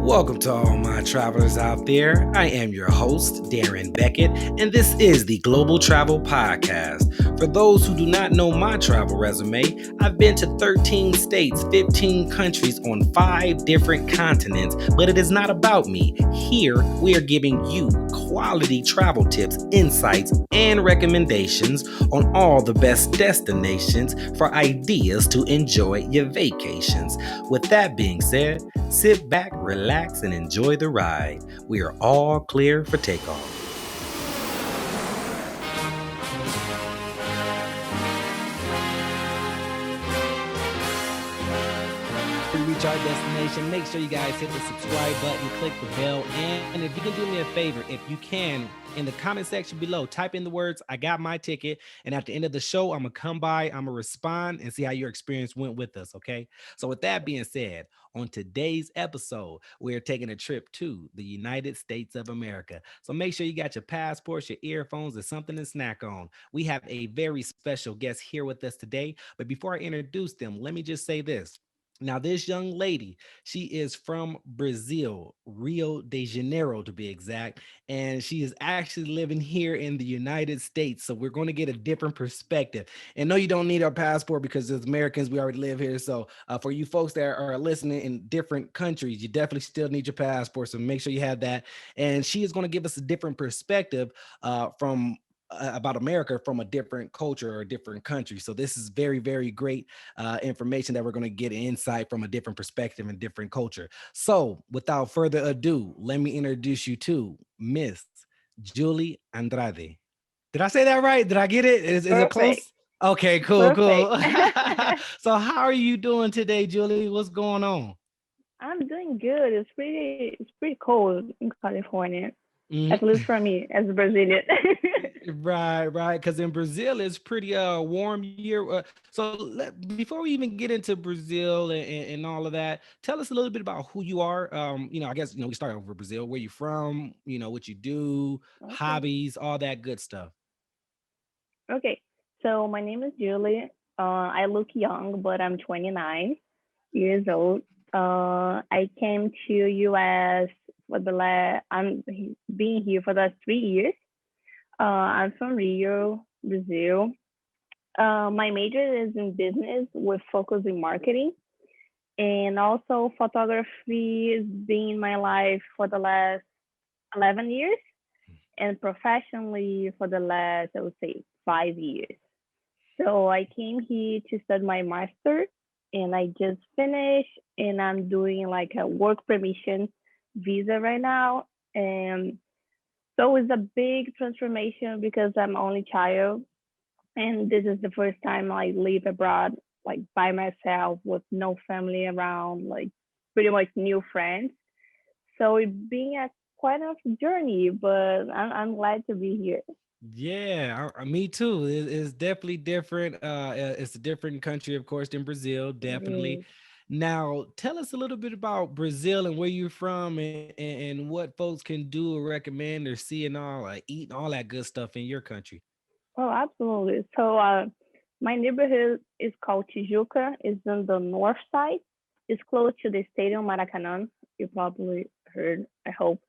Welcome to all my travelers out there. I am your host, Darren Beckett, and this is the Global Travel Podcast. For those who do not know my travel resume, I've been to 13 states, 15 countries on 5 different continents, but it is not about me. Here, we are giving you quality travel tips, insights, and recommendations on all the best destinations for ideas to enjoy your vacations. With that being said, sit back, relax, and enjoy the ride. We are all clear for takeoff. To reach our destination, make sure you guys hit the subscribe button, click the bell, and if you can do me a favor, if you can, in the comment section below, type in the words, I got my ticket, and at the end of the show, I'm going to come by, I'm going to respond and see how your experience went with us, okay? So with that being said, on today's episode, we're taking a trip to the United States of America. So make sure you got your passports, your earphones, and something to snack on. We have a very special guest here with us today, but before I introduce them, let me just say this. Now, this young lady, she is from Brazil, Rio de Janeiro to be exact, and she is actually living here in the United States. So we're going to get a different perspective. And no, you don't need our passport because as Americans, we already live here. So for you folks that are listening in different countries, you definitely still need your passport. So make sure you have that. And she is going to give us a different perspective from about America from a different culture or a different country. So this is very, very great information that we're going to get insight from a different perspective and different culture. So without further ado, let me introduce you to Miss Julie Andrade. Did I say that right? Did I get it? Is it Perfect. close? Okay, cool, Perfect. cool. So how are you doing today, Julie? What's going on? I'm doing good. It's pretty cold in California, at least Mhm. for me as a Brazilian. Right, right. Because in Brazil, it's pretty warm year. Before we even get into Brazil and all of that, tell us a little bit about who you are. I guess we start over Brazil. Where you from? What you do, Okay. hobbies, all that good stuff. Okay. So my name is Julie. I look young, but I'm 29 years old. I came to US for the last. I'm being here for the last 3 years. I'm from Rio, Brazil. My major is in business with focus in marketing. And also photography has been my life for the last 11 years and professionally for the last, I would say, 5 years. So I came here to study my master and I just finished and I'm doing like a work permission visa right now. And so it's a big transformation because I'm only child and this is the first time I live abroad, like by myself with no family around, like pretty much new friends. So it's been a quite a journey, but I'm glad to be here. Yeah, me too. It's definitely different. It's a different country, of course, than Brazil, It definitely. is. Now, tell us a little bit about Brazil and where you're from and what folks can do or recommend or see and all, eat and all that good stuff in your country. Oh, absolutely. So my neighborhood is called Tijuca. It's on the north side. It's close to the Stadium Maracanã. You probably heard, I hope.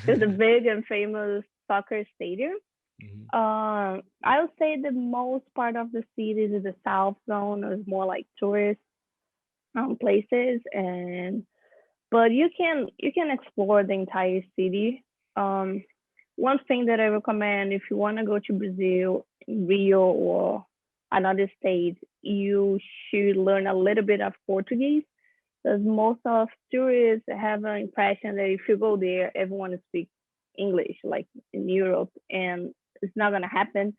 It's a big and famous soccer stadium. Mhm. I would say the most part of the city is the south zone. Is more like tourist places, and but you can explore the entire city. Um, One thing that I recommend if you want to go to Brazil, Rio, or another state, you should learn a little bit of Portuguese. Because most of tourists have an impression that if you go there, everyone speaks English, like in Europe, and it's not gonna happen.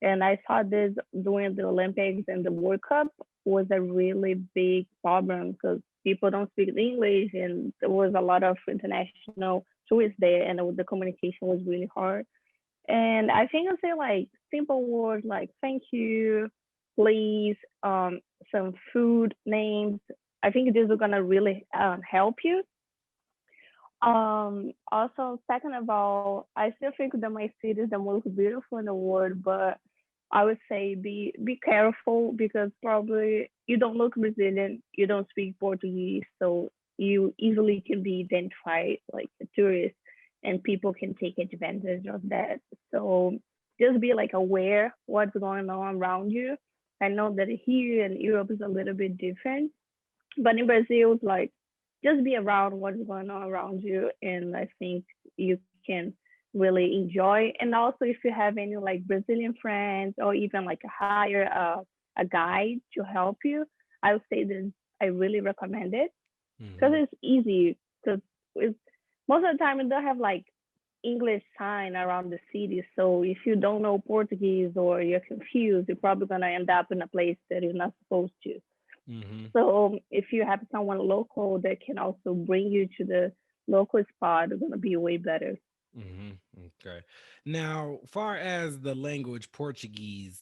And I saw this during the Olympics and the World Cup was a really big problem because people don't speak English, and there was a lot of international tourists there, and the communication was really hard. And I think I'll say like simple words like thank you, please, some food names. I think this is gonna really help you. Also, second of all, I still think that my city is the most beautiful in the world, but I would say be careful because probably you don't look Brazilian, you don't speak Portuguese, so you easily can be identified like a tourist, and people can take advantage of that. So just be like aware what's going on around you. I know that here in Europe is a little bit different, but in Brazil, it's like just be around what's going on around you, and I think you can really enjoy. And also, if you have any like Brazilian friends or even like hire a guide to help you, I would say that I really recommend it because Hmm. it's easy. Because most of the time it don't have like English sign around the city. So if you don't know Portuguese or you're confused, you're probably gonna end up in a place that you're not supposed to. Hmm. So if you have someone local that can also bring you to the local spot, it's gonna be way better. Hmm. Okay. Now, far as the language Portuguese,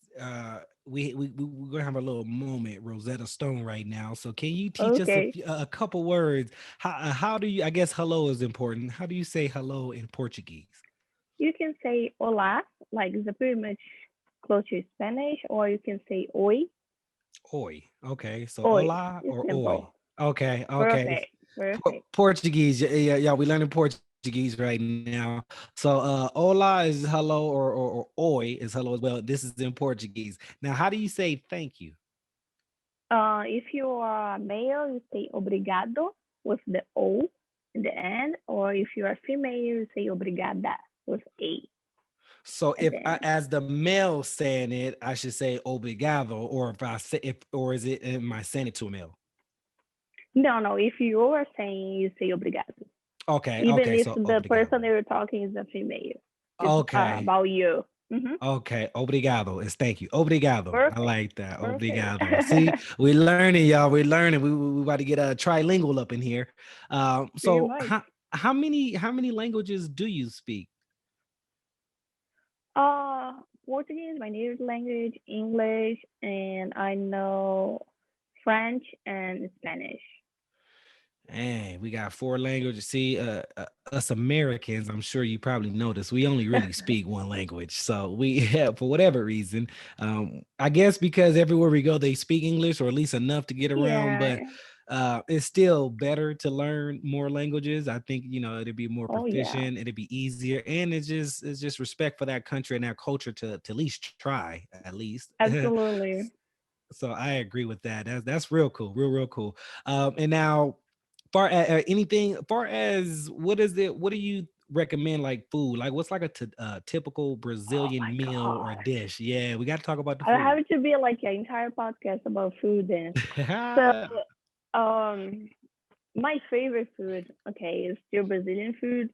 we're gonna have a little moment, Rosetta Stone, right now. So, can you teach us Okay, a couple words? How do you? I guess hello is important. How do you say hello in Portuguese? you can say hola, like it's pretty much close to Spanish, or you can say oi. Oi. Okay. So, Oi, hola it's or oi. simple. Okay. Okay. Perfect, perfect. Portuguese. Yeah, yeah, yeah. We learning Portuguese right now. So, hola is hello, or oi is hello as well. This is in Portuguese. Now, how do you say thank you? If you are male, you say obrigado with the O in the end, or if you are female, you say obrigada with A So, at if the I, end. as the male saying it, I should say obrigado, or if I say if, or is it am I saying it to a male? No, no, if you are saying, you say obrigado. Okay. Even Okay. if So, the person that obrigado. you're talking is a female, it's Okay. about you. Hmm. Okay, obrigado is thank you. Obrigado. I Perfect, like that. perfect. Obrigado. See, we're learning, y'all. We're learning. We about to get a trilingual up in here. Pretty So much. how many languages do you speak? Uh, Portuguese, my native language, English, and I know French and Spanish. Hey, we got four languages. See, us Americans, I'm sure you probably noticed, we only really speak one language. So we, yeah, for whatever reason, I guess because everywhere we go, they speak English or at least enough to get around. But Yeah. it's still better to learn more languages. I think it'd be more Oh yeah. proficient, it'd be easier, and it's just respect for that country and that culture to at least try, at least. Absolutely. So I agree with that. That's real cool, real cool. And now, far as anything, far as what is it? What do you recommend? Like food? Like what's like a typical Oh my Brazilian meal or gosh. dish? Yeah, we got to talk about the I have food. to be like an entire podcast about food then. So um my favorite food, okay, is still Brazilian food.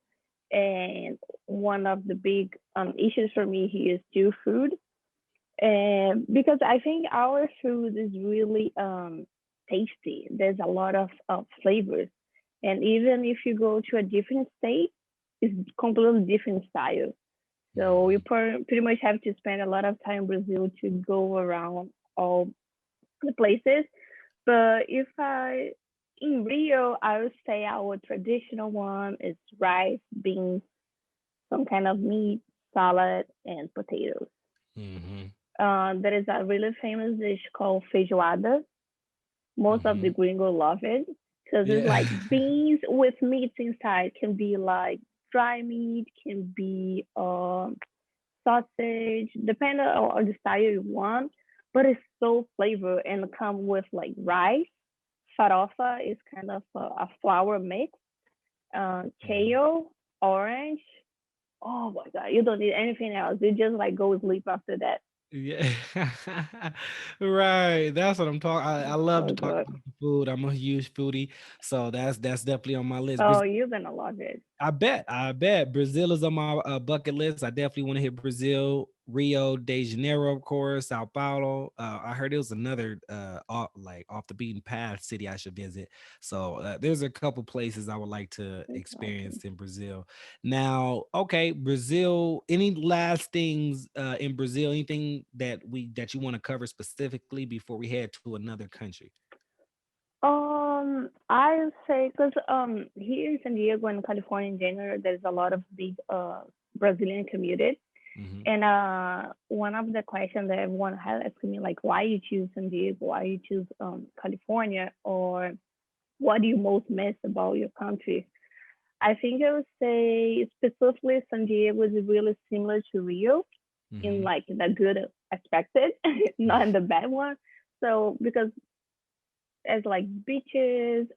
And one of the big issues for me here is still food. And because I think our food is really tasty. There's a lot of flavors. And even if you go to a different state, it's completely different style. So you Mhm. pretty much have to spend a lot of time in Brazil to go around all the places. But if I in Rio, I would say our traditional one is rice, beans, some kind of meat, salad, and potatoes. Mhm. There is a really famous dish called feijoada. Most of the Mhm. gringo love it because it's Yeah. like beans with meats inside. Can be like dry meat, can be sausage, depending on the style you want. But it's so flavor and come with like rice. Farofa is kind of a flour mix. Mhm. Kale, orange. Oh my god, you don't need anything else. You just like go sleep after that. Yeah. Right. That's what I'm talking. I love to So talk good. about the food. I'm a huge foodie, so that's definitely on my list. Oh, you're gonna love it. I bet Brazil is on my bucket list. I definitely want to hit Brazil, Rio de Janeiro, of course, Sao Paulo. I heard it was another off the beaten path city I should visit. So there's a couple places I would like to Exactly. experience in Brazil. Now, okay, Brazil. Any last things in Brazil? Anything that you want to cover specifically before we head to another country? I would say because here in San Diego and California in general, there's a lot of big Brazilian community. Hmm. And one of the questions that everyone has asked me, like, why you choose San Diego, why you choose California, or what do you most miss about your country? I think I would say specifically San Diego is really similar to Rio in Hmm. like the good expected, not in the bad one. So because as like beaches,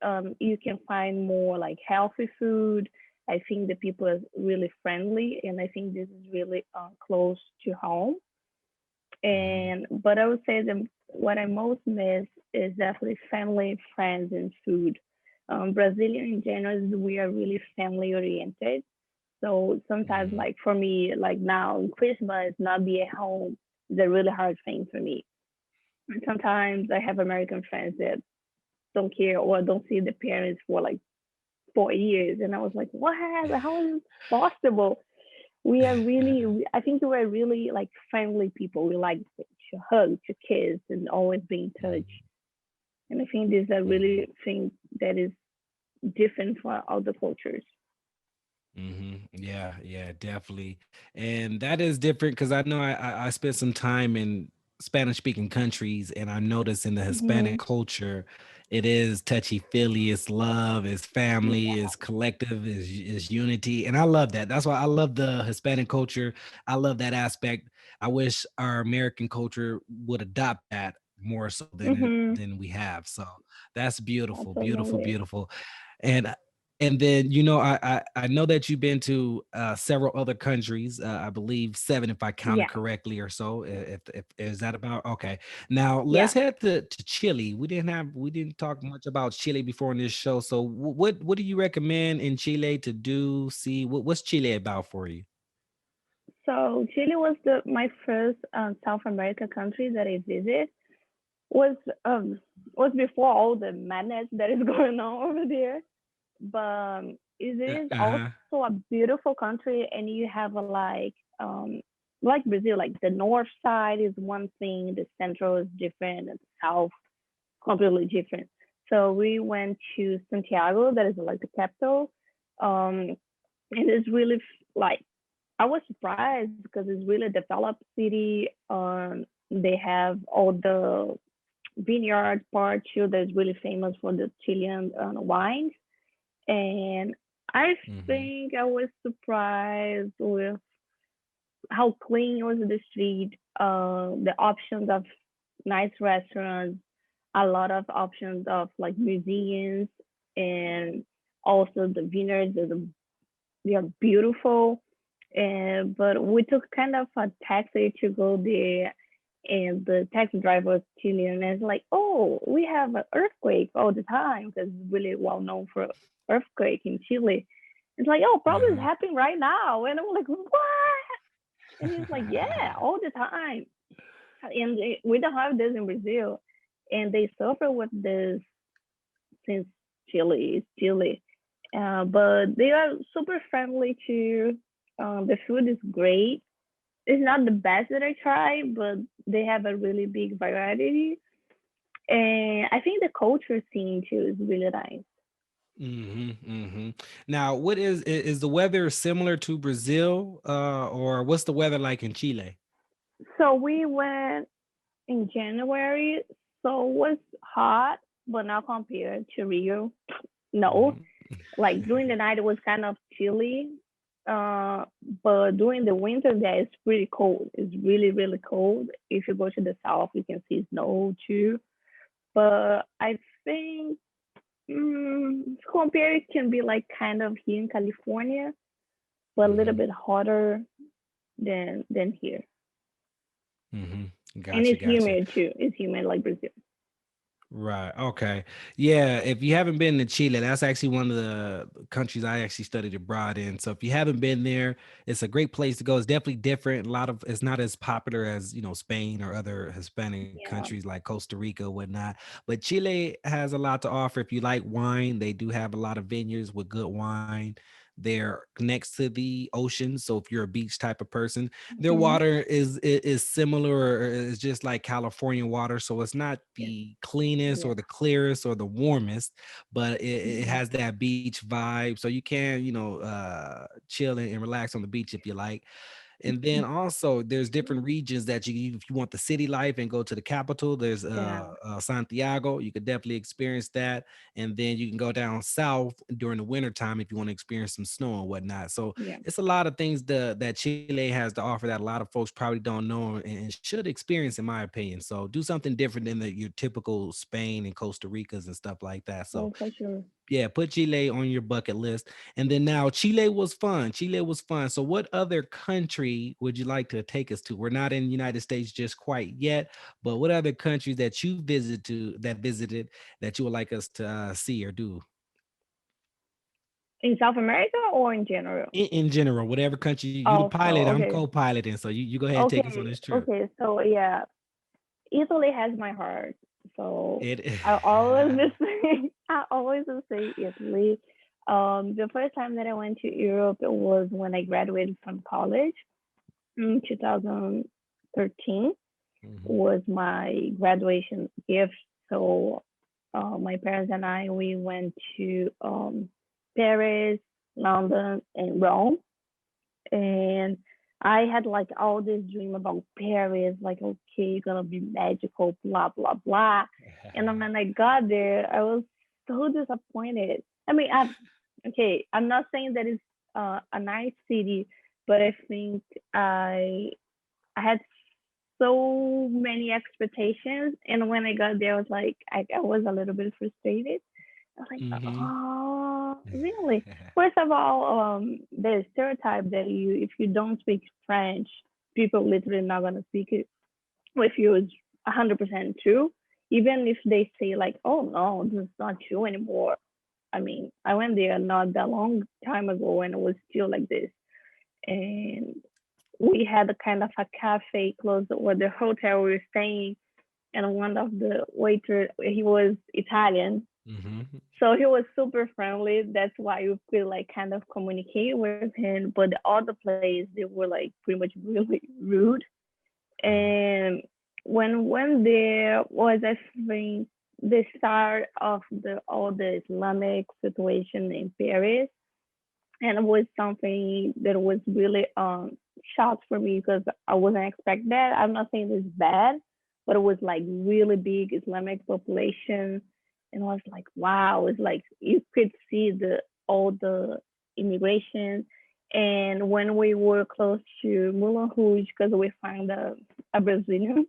you can find more like healthy food. I think the people are really friendly, and I think this is really close to home. Hmm. And but I would say that what I most miss is definitely family, friends, and food. Brazilian in general, we are really family oriented. So sometimes, Hmm. like for me, like now in Christmas, not be at home is a really hard thing for me. And sometimes I have American friends that don't care or don't see the parents for like 4 years, and I was like, what? How is this possible? We are really, I think we are really like friendly people. We like to hug, to kiss, and always be in touch. And I think this is a Hmm. really thing that is different from other cultures. Yeah, yeah, definitely. And that is different because I know I spent some time in Spanish speaking countries, and I noticed in the Hmm. Hispanic culture, it is touchy feely, it's love, it's family, Yeah. it's collective, is unity. And I love that. That's why I love the Hispanic culture. I love that aspect. I wish our American culture would adopt that more so Hmm. than we have. So that's beautiful, beautiful, Absolutely. beautiful. And and then, you know, I know that you've been to several other countries. I believe seven, if I counted Yeah. correctly, or so. If is that about okay? Now let's Yeah. head to Chile. We didn't talk much about Chile before in this show. So what do you recommend in Chile to do? See what's Chile about for you? So Chile was the my first South America country that I visited. Was um was before all the madness that is going on over there. But it is also Uh-huh. a beautiful country, and you have a like Brazil, like the north side is one thing, the central is different, and the south completely different. So we went to Santiago, that is like the capital, and it's really like I was surprised because it's really developed city. They have all the vineyard part too that's really famous for the Chilean wines. And I Hmm. think I was surprised with how clean was the street, the options of nice restaurants, a lot of options of like museums, and also the vineyards. They are beautiful. And but we took kind of a taxi to go there, and the taxi driver was Chilean, and it's like, oh, we have an earthquake all the time because it's really well known for earthquake in Chile. It's like, oh, probably it's Uh-huh. happening right now, and I'm like, what? And he's like, yeah, all the time. And we don't have this in Brazil, and they suffer with this since Chile is Chile. But they are super friendly too. The food is great. It's not the best that I try, but they have a really big variety. And I think the culture scene too is really nice. Hmm. Hmm. Now, is the weather similar to Brazil, or what's the weather like in Chile? So we went in January, so it was hot, but not compared to Rio. No, Mhm. like during the night it was kind of chilly, uh, but during the winter there it's pretty cold. It's really really cold. If you go to the south, you can see snow too. But I think compare it can be like kind of here in California, but a little Mhm. bit hotter than here. Mhm. And Gotcha, it's gotcha. humid too. It's humid like Brazil. Right. Okay. Yeah. If you haven't been to Chile, that's actually one of the countries I actually studied abroad in. So if you haven't been there, it's a great place to go. It's definitely different. A lot of it's not as popular as Spain or other Hispanic Yeah. countries like Costa Rica, whatnot. But Chile has a lot to offer. If you like wine, they do have a lot of vineyards with good wine. They're next to the ocean, so if you're a beach type of person, their Hmm. water is similar or is just like California water. So it's not Yes. the cleanest Yeah. or the clearest or the warmest, but it Hmm. has that beach vibe. So you can, chill and relax on the beach if you like. And then also there's different regions that if you want the city life and go to the capital, there's Yeah, Santiago. You could definitely experience that. And then you can go down south during the winter time if you want to experience some snow and whatnot. So yeah. it's a lot of things that Chile has to offer that a lot of folks probably don't know and should experience, in my opinion. So do something different than your typical Spain and Costa Ricas and stuff like that. So Oh, for sure. yeah, put Chile on your bucket list. And then now Chile was fun. Chile was fun. So what other country would you like to take us to? We're not in the United States just quite yet, but what other countries that you visited that you would like us to see or do? In South America or in general? In general, whatever country you the Oh, pilot, I'm okay. co-piloting. So you go ahead and take us on Okay, this trip. okay. So yeah, Italy has my heart. So It I always say, I always will say Italy. The first time that I went to Europe it was when I graduated from college in 2013 Mhm. was my graduation gift. So my parents and I we went to Paris, London, and Rome and I had like all this dream about Paris, like okay, gonna be magical, blah blah blah. And then when I got there, I was so disappointed. I mean, okay, I'm not saying that it's a nice city, but I think I had so many expectations, and when I got there, I was like, I was a little bit frustrated. I was like, Mhm. oh, really? First of all, there's stereotype that if you don't speak French, people literally not gonna speak it with you is 100% true. Even if they say like, oh no, this is not true anymore. I mean, I went there not that long time ago and it was still like this. And we had a kind of a cafe close where the hotel we were staying, and one of the waiters he was Italian, Mhm. so he was super friendly. That's why you could like kind of communicate with him. But the other place they were like pretty much really rude. Mhm. And when there was I think the start of the all the Islamic situation in Paris, and it was something that was really shocked for me because I wasn't expect that. I'm not saying it's bad, but it was like really big Islamic population, and I was like, wow, it's like you could see the all the immigration. And when we were close to Moulin Rouge, because we found a Brazilian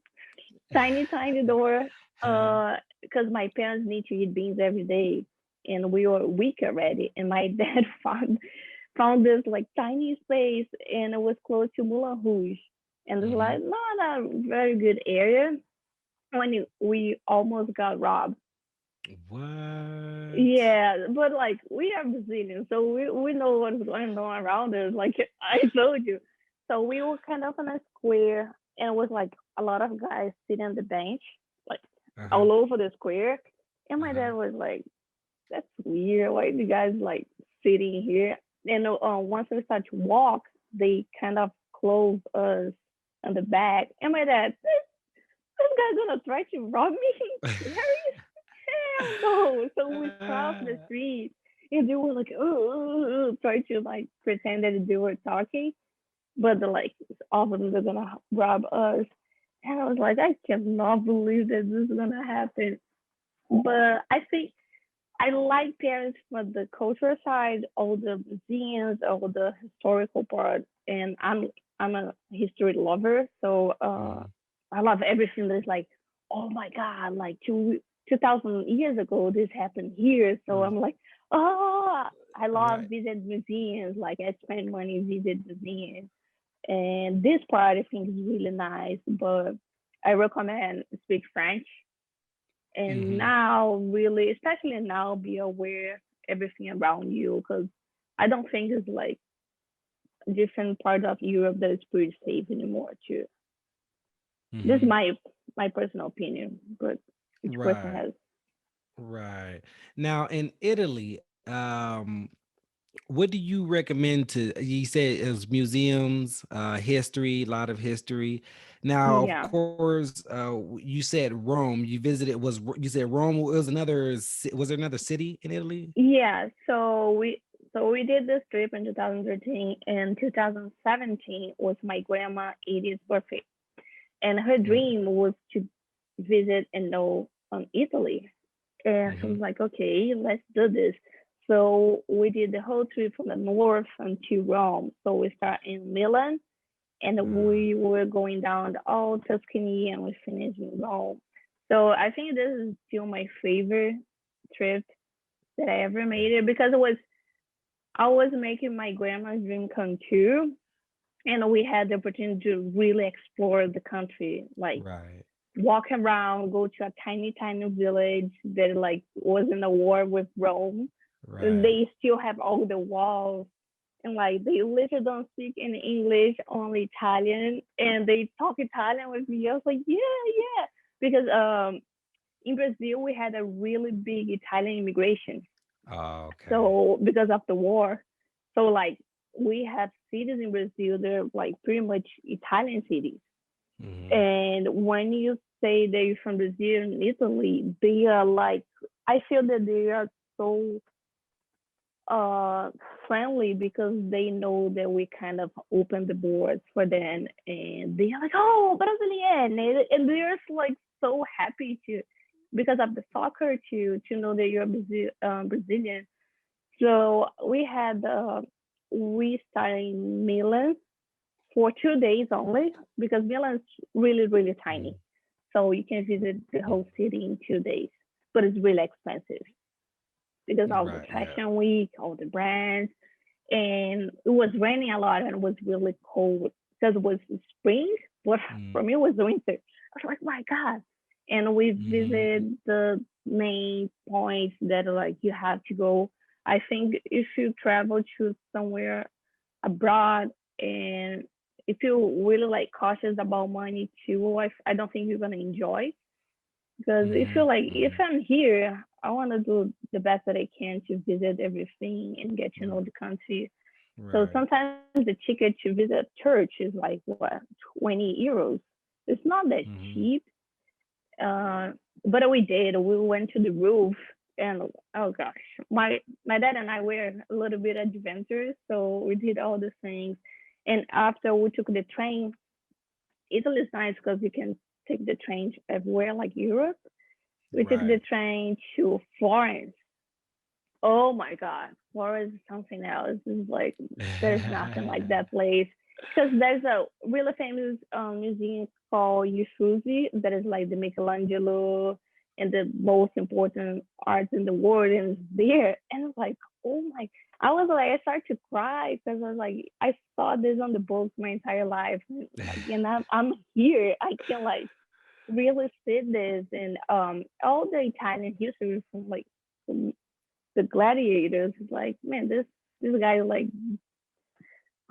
tiny door, because my parents need to eat beans every day, and we were weak already. And my dad found this like tiny space and it was close to Moulin Rouge. And it's Mhm. like not a very good area when we almost got robbed. What? Yeah, but like we are Brazilian, so we know what's going on around us. Like I told you, so we were kind of in a square, and it was like a lot of guys sitting on the bench, like Uh-huh. all over the square. And my Uh-huh. dad was like, "That's weird. Why you guys like sitting here?" And once we start to walk, they kind of close us on the back. And my dad, this guy's gonna try to rob me. Serious? Hell no. So we crossed the street and they were like, oh, try to like pretend that they were talking, but they're like, all of them, they're gonna rob us. And I was like, I cannot believe that this is gonna happen. But I think I like Paris for the cultural side, all the museums, all the historical part, and I'm a history lover, so Mhm. I love everything that's like, oh my god, like 2,000 years ago this happened here. So Mm. I'm like, oh, I love Right. visit museums. Like I spend money visit museums, and this part I think is really nice. But I recommend speak French and Mhm. now really especially now be aware everything around you because I don't think it's like different part of Europe that is pretty safe anymore too. This is Mhm. my personal opinion, but each person Right. has. Right. Now in Italy, what do you recommend to you said it was museums, history, a lot of history. Now, of Yeah, course, you said Rome. You visited you said Rome was was there another city in Italy? yeah. So So we did this trip in 2013, and 2017 was my grandma 80th birthday, and her dream was to visit and know Italy. And she Mm-hmm. was like, okay, let's do this. So we did the whole trip from the north until Rome. So we start in Milan, and we were going down all Tuscany, and we finished in Rome. So I think this is still my favorite trip that I ever made it, because it was I was making my grandma's dream come true, and we had the opportunity to really explore the country, like Right. walk around, go to a tiny, tiny village that like was in a war with Rome. Right. They still have all the walls, and like they literally don't speak in English, only Italian, and they talk Italian with me. I was like, yeah, yeah, because in Brazil we had a really big Italian immigration, Oh, okay. so because of the war, so like we have cities in Brazil, they're like pretty much Italian cities. Mm-hmm. And when you say they're from Brazil and Italy, they are like, I feel that they are so uh friendly, because they know that we kind of open the doors for them, and they're like, oh, Brazilian, and they're like so happy to, because of the soccer, to know that you're Brazilian. So we started in Milan for 2 days only, because Milan's really, really tiny. So you can visit the whole city in 2 days, but it's really expensive because all the Right. Yeah. fashion week, all the brands, and it was raining a lot and it was really cold because it was spring, but for me it was winter. I was like, my God. And we Mm-hmm. visited the main points that like you have to go. I think if you travel to somewhere abroad, and if you really like cautious about money too, I don't think you're gonna enjoy, because if Mm-hmm. you like, if Mm-hmm. I'm here, I want to do the best that I can to visit everything and get to know the country. So Right. sometimes the ticket to visit church is like what, 20 euros. It's not that Mm-hmm. cheap. Uh, but we did. We went to the roof, and oh gosh, my dad and I were a little bit adventurous, so we did all the things. And after we took the train, Italy is nice because you can take the train everywhere, like Europe. We took the Right. train to Florence. Oh my God, Florence is something else. It's like there's nothing like that place, because there's a really famous museum called Uffizi that is like the Michelangelo and the most important arts in the world, and it's there. And it's like, oh my! I was like, I started to cry because I was like, I saw this on the books my entire life, like, and I'm here. I can like really see this, and all the Italian history from like from the gladiators. It's like, man, this guy like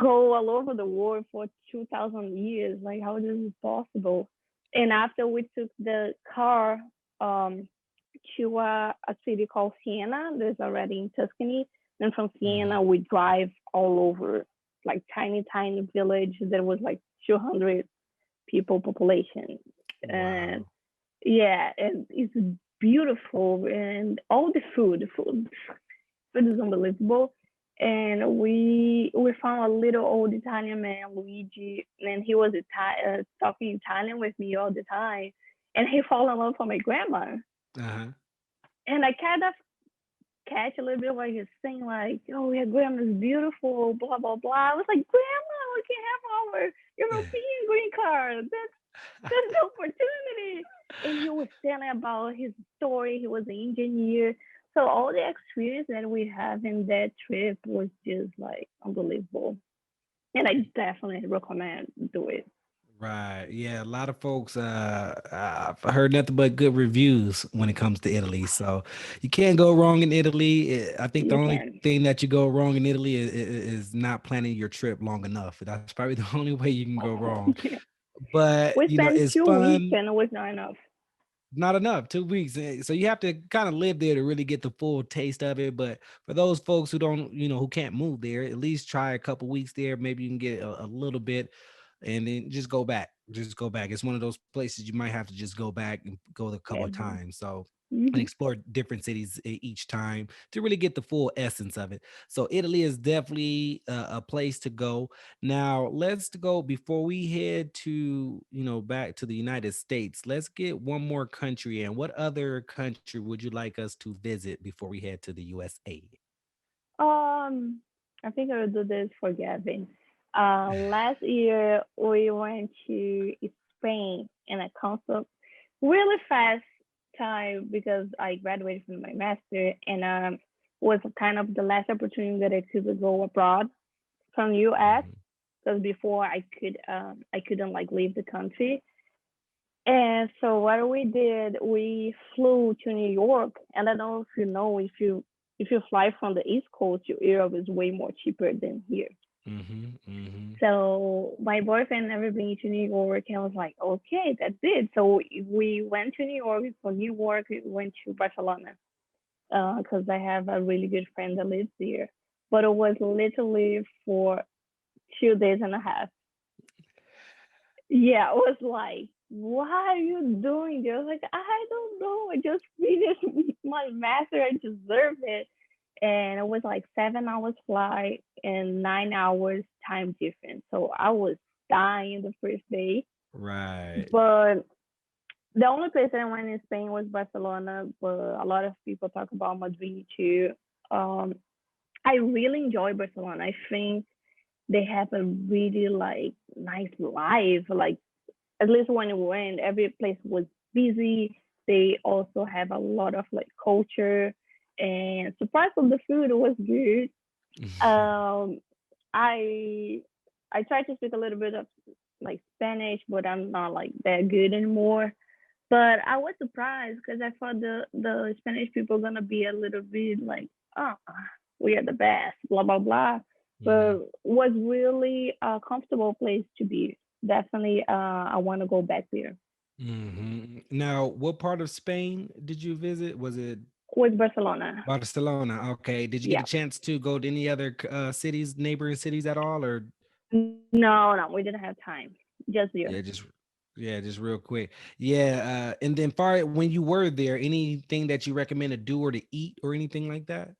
go all over the world for 2,000 years. Like, how is this possible? And after we took the car um, to a city called Siena, there's already in Tuscany. Then from Mm-hmm. Siena, we drive all over, like tiny, tiny village. There was like 200 people population, and Wow. yeah, and it's beautiful, and all the food is unbelievable. And we found a little old Italian man, Luigi, and he was talking Italian with me all the time. And he fell in love with my grandma. Uh-huh. And I kind of catch a little bit what he's saying, like, "Oh, your grandma's beautiful," blah blah blah. I was like, "Grandma, we can have our European green card. That's the opportunity." And he was telling about his story. He was an engineer. So all the experience that we have in that trip was just like unbelievable. And I definitely recommend do it. Right. Yeah. A lot of folks, I've heard nothing but good reviews when it comes to Italy. So you can't go wrong in Italy. I think the You only can. thing that you go wrong in Italy is not planning your trip long enough. That's probably the only way you can go wrong. But, We spent it's 2 weeks fun. and it was not enough. Not enough, 2 weeks. So you have to kind of live there to really get the full taste of it. But for those folks who don't, who can't move there, at least try a couple weeks there. Maybe you can get a little bit and then just go back. Just go back. It's one of those places you might have to just go back and go a couple of Mhm. times. So and Mhm. explore different cities each time to really get the full essence of it. So Italy is definitely a place to go. Now let's go before we head to back to the United States. Let's get one more country in. What other country would you like us to visit before we head to the USA? Um, I think I will do this for Gavin. Last year we went to Spain in a concert, really fast time because I graduated from my master and was kind of the last opportunity that I could go abroad from US Mhm. because before I couldn't like leave the country. And so what we did, we flew to New York, and I don't know if you know if you fly from the East Coast, your Europe is way more cheaper than here. Mhm. Mhm. So my boyfriend never been to New York, and I was like, okay, that's it. So we went to New York. From New York, we went to Barcelona because I have a really good friend that lives there. But it was literally for 2 days and a half. Yeah, I was like, "What are you doing?" They was like, "I don't know. I just finished my master. I deserve it." And it was like 7 hours flight and 9 hours time difference. So I was dying the first day. Right. But the only place that I went in Spain was Barcelona. But a lot of people talk about Madrid too. Um, I really enjoy Barcelona. I think they have a really like nice life. Like at least when it went, every place was busy. They also have a lot of like culture and surprise of the food was good. Um, I I tried to speak a little bit of like Spanish, but I'm not like that good anymore. But I was surprised because I thought the Spanish people gonna be a little bit like, oh, we are the best, blah blah blah. Mhm. But was really a comfortable place to be. Definitely, I want to go back there. Mhm. Now, what part of Spain did you visit? Was it With Barcelona, Barcelona? Okay. Did you get a yeah. chance to go to any other cities, neighboring cities at all, or No, no, we didn't have time. Just there. yeah, just real quick. Yeah, and then far when you were there, anything that you recommend to do or to eat or anything like that?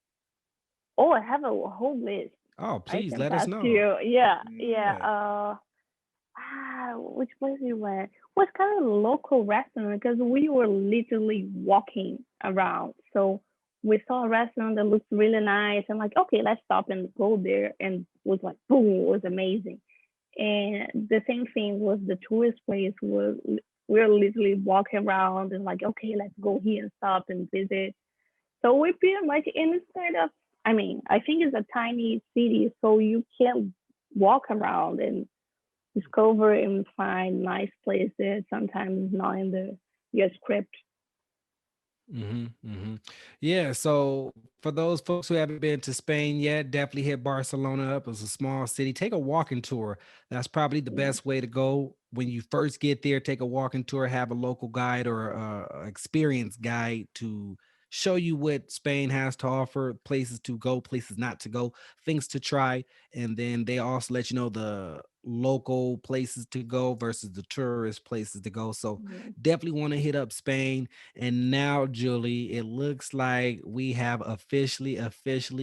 Oh, I have a whole list. Oh, I please can let us pass to know. you. Yeah, yeah. Yeah. Which place we went? Was kind of a local restaurant because we were literally walking around. So we saw a restaurant that looked really nice. I'm like, okay, let's stop and go there. And was like, boom, it was amazing. And the same thing was the tourist place. We're literally walking around and like, okay, let's go here and stop and visit. So we pretty much instead of, I mean, I think it's a tiny city, so you can walk around and discover and find nice places. Sometimes not in the your script. Yeah, so for those folks who haven't been to Spain yet, definitely hit Barcelona up. It's a small city. Take a walking tour. That's probably the Yeah, best way to go. When you first get there, take a walking tour, have a local guide or experienced guide to show you what Spain has to offer, places to go, places not to go, things to try. And then they also let you know the local places to go versus the tourist places to go. So yeah, definitely want to hit up Spain. And now, Julie, it looks like we have officially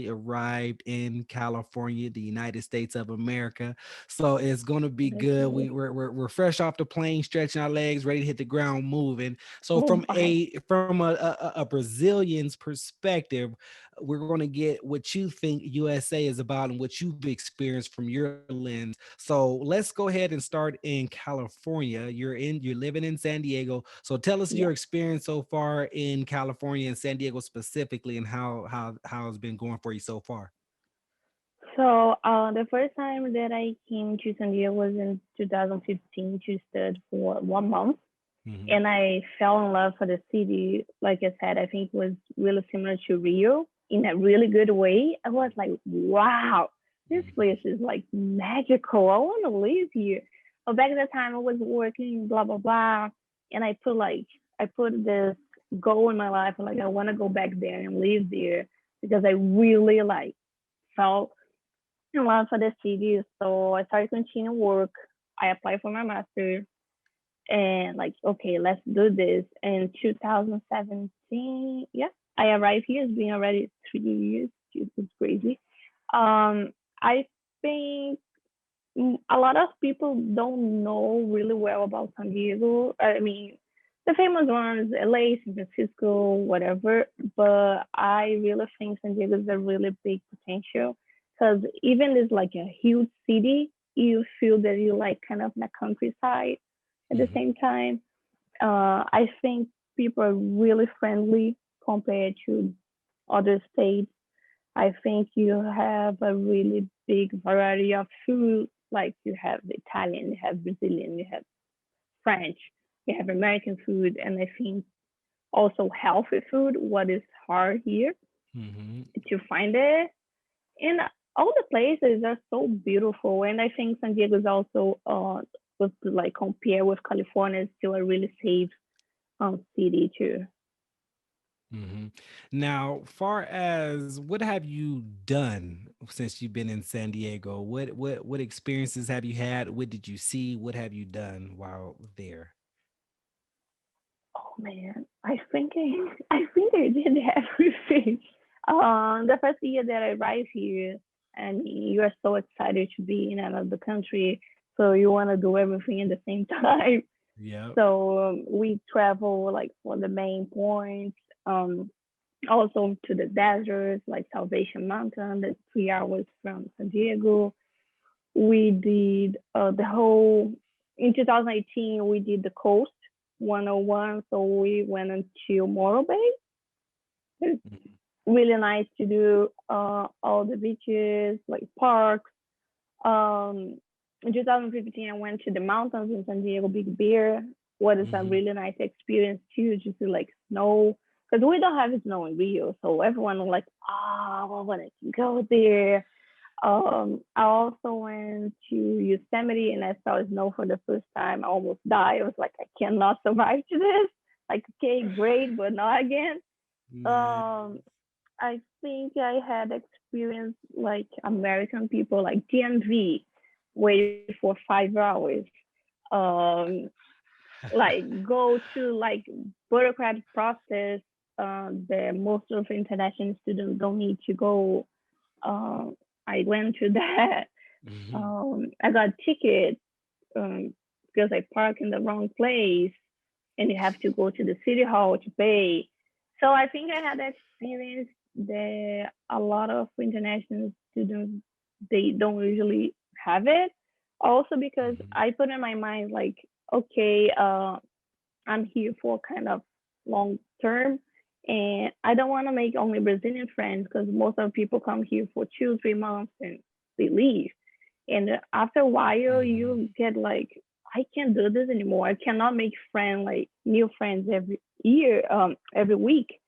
arrived in California, the United States of America. So it's going to be that's good. it. We're fresh off the plane, stretching our legs, ready to hit the ground moving. So Oh from my. a Brazilian's perspective, we're going to get what you think USA is about and what you've experienced from your lens. So let's go ahead and start in California. You're living in San Diego. So tell us Yeah. your experience so far in California and San Diego specifically, and how it's been going for you so far. So the first time that I came to San Diego was in 2015 to study for 1 month. Hmm. And I fell in love for the city. Like I said, I think it was really similar to Rio in a really good way. I was like, wow, this place is like magical. I want to live here. But back at the time, I was working, blah blah blah, and I put this goal in my life, like I want to go back there and live there because I really like felt in love for the city. So I started continuing work. I applied for my master and like okay let's do this in 2017 think, yeah, I arrived here. It's been already 3 years. It's crazy. Um, I think a lot of people don't know really well about San Diego. I mean, the famous ones, LA, San Francisco, whatever. But I really think San Diego is a really big potential because even it's like a huge city, you feel that you like kind of in the countryside at the Hmm. same time. I think people are really friendly compared to other states. I think you have a really big variety of food. Like you have the Italian, you have Brazilian, you have French, you have American food, and I think also healthy food. What is hard here Hmm. to find it, and all the places are so beautiful. And I think San Diego is also, with like compare with California, is still a really safe city too. Hmm. Now, far as what have you done since you've been in San Diego? What experiences have you had? What did you see? What have you done while there? Oh man, I think I did everything. The first year that I arrived here, and you are so excited to be in another country, so you want to do everything at the same time. Yep. So we travel like for the main points, also to the deserts like Salvation Mountain, that's 3 hours from San Diego. We did the whole in 2018. We did the coast 101, so we went into Morro Bay. It's Mhm. really nice to do all the beaches, like parks. In 2015, I went to the mountains in San Diego, Big Bear. What is a Mhm. really nice experience too, just to like snow, because we don't have snow in Rio, so everyone was like, "Oh, I want to go there." I also went to Yosemite and I saw snow for the first time. I almost died. I was like, I cannot survive to this. Like, okay, great, but not again. Man. Um, I think I had experience like American people, like DMV, waiting for 5 hours. Um, like go to like bureaucratic process that most of international students don't need to go. um, I went to that. Mhm. I got tickets because I parked in the wrong place, and you have to go to the city hall to pay. So I think I had that experience that a lot of international students they don't usually have it. Also because Mhm. I put in my mind like, okay, I'm here for kind of long term. And I don't want to make only Brazilian friends because most of the people come here for 2, 3 months and they leave. And after a while, Mhm. you get like, I can't do this anymore. I cannot make friends, like new friends every year, every week.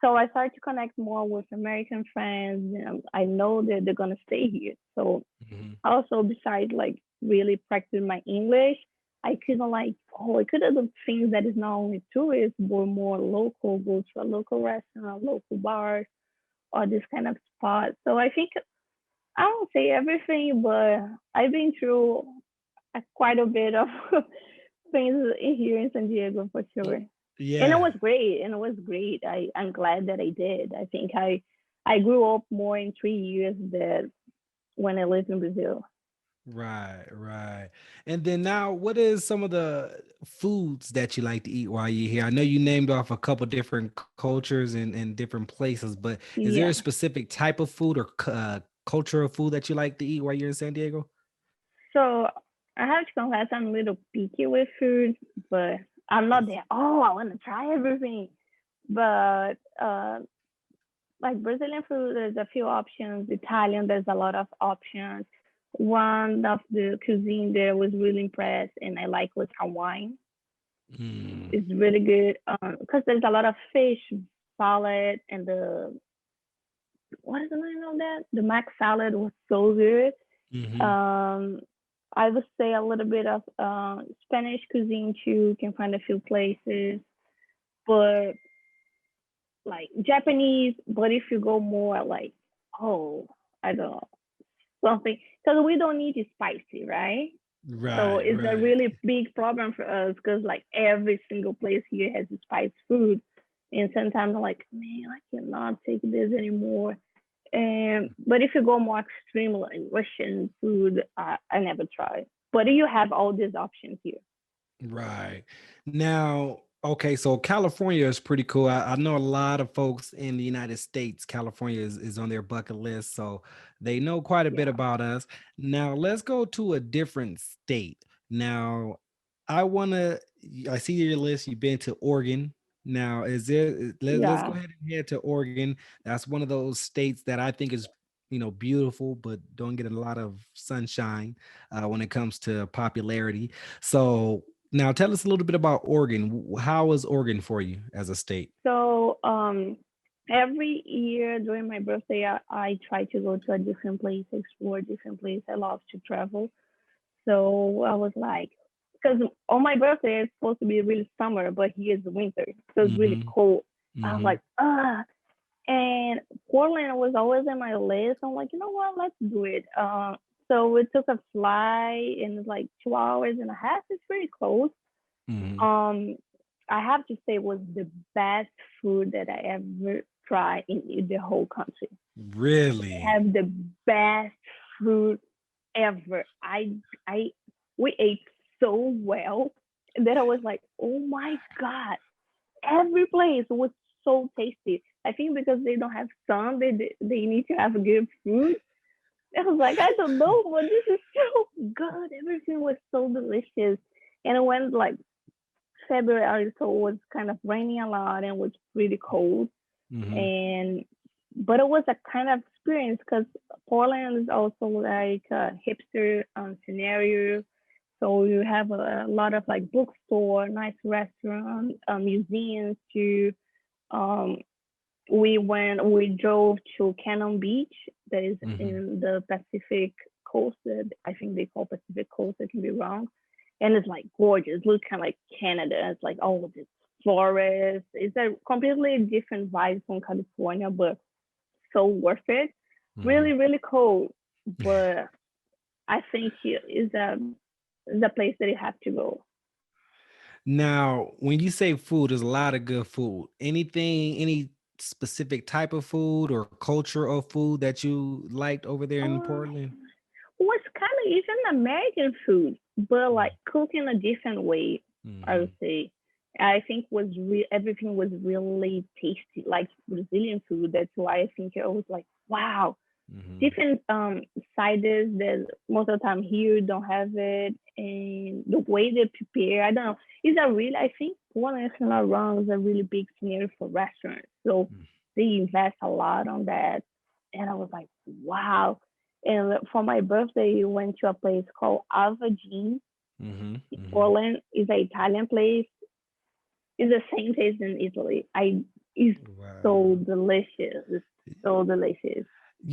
So I started to connect more with American friends. I know that they're gonna stay here. So Mhm. also besides like really practicing my English, I could like, oh, I could have done things that is not only tourist but more local, go to a local restaurant, local bar, or this kind of spot. So I think I won't say everything, but I've been through quite a bit of things here in San Diego for sure. And it Yeah. was great. And it was great. I'm glad that I did. I think I grew up more in 3 years than when I lived in Brazil. Right, right. And then now, what is some of the foods that you like to eat while you're here? I know you named off a couple different cultures and different places, but is there a Yeah. specific type of food or culture of food that you like to eat while you're in San Diego? So I have to confess I'm a little picky with food, but I'm not Yes. there. Oh, I want to try everything. But like Brazilian food, there's a few options. Italian, there's a lot of options. One of the cuisine that I was really impressed and I like was Hawaiian. Mm. It's really good because there's a lot of fish salad and the what is the name of that? The mac salad was so good. Hmm. Um, I would say a little bit of Spanish cuisine too. You can find a few places, but like Japanese. But if you go more like, oh, I don't know, something because we don't need it spicy, right? So Right, it's a right. really big problem for us because like every single place here has spice food. And sometimes I'm like, man, I cannot take this anymore. And but if you go more extreme like Russian food, I never try. But you have all these options here. Right. Now, okay, so California is pretty cool. I know a lot of folks in the United States. California is on their bucket list, so they know quite a bit Yeah, about us. Now, let's go to a different state. Now, I want to, I see your list. You've been to Oregon. Now, let's go yeah. ahead and head to Oregon. That's one of those states that I think is, beautiful, but don't get a lot of sunshine when it comes to popularity. So, now tell us a little bit about Oregon. How was Oregon for you as a state? So every year during my birthday, I try to go to a different place, explore different place. I love to travel. So I was like, because on my birthday it's supposed to be really summer, but here is winter, so it's really Mhm, cold. I was like, mhm, ah. And Portland was always on my list. I'm like, you know what? Let's do it. So we took a flight and it's like 2 hours and a half. It's pretty close. mhm. Um, I have to say, it was the best food that I ever tried in the whole country. Really? Have the best food ever. I we ate so well that I was like, oh my god, every place was so tasty. I think because they don't have sun, they need to have good food. I was like, I don't know, but this is so good. Everything was so delicious. And it went like February, so it was kind of raining a lot and was really cold. Mhm, And but it was a kind of experience because Portland is also like a hipster scenario. So you have a lot of like bookstore, nice restaurant, museums to um, we drove to Cannon Beach, that is mhm. in the Pacific coast. I think they call Pacific coast. I can be wrong. And it's like gorgeous. Looks kind of like Canada. It's like all of this forest. It's a completely different vibe from California, but so worth it. Mhm. Really, really cold, but I think it is a place that you have to go. Now, when you say food, there's a lot of good food. Any specific type of food or culture of food that you liked over there in Uh, Portland? was kind of even American food, but like Mm, cooked in a different way. I would mhm, say. I think everything was really tasty, like Brazilian food. That's why I think I was like, wow, mhm. different ciders that most of the time here you don't have it, and the way they prepare. I don't know. It's a really, I think Poland, if I'm not wrong, is a really big scenario for restaurants. So Mm, they invest a lot on that, and I was like, wow. And for my birthday, we went to a place called Avagin mhm, in mhm. Poland. It's an Italian place. It's the same taste in Italy. It's so Wow. delicious. It's so delicious.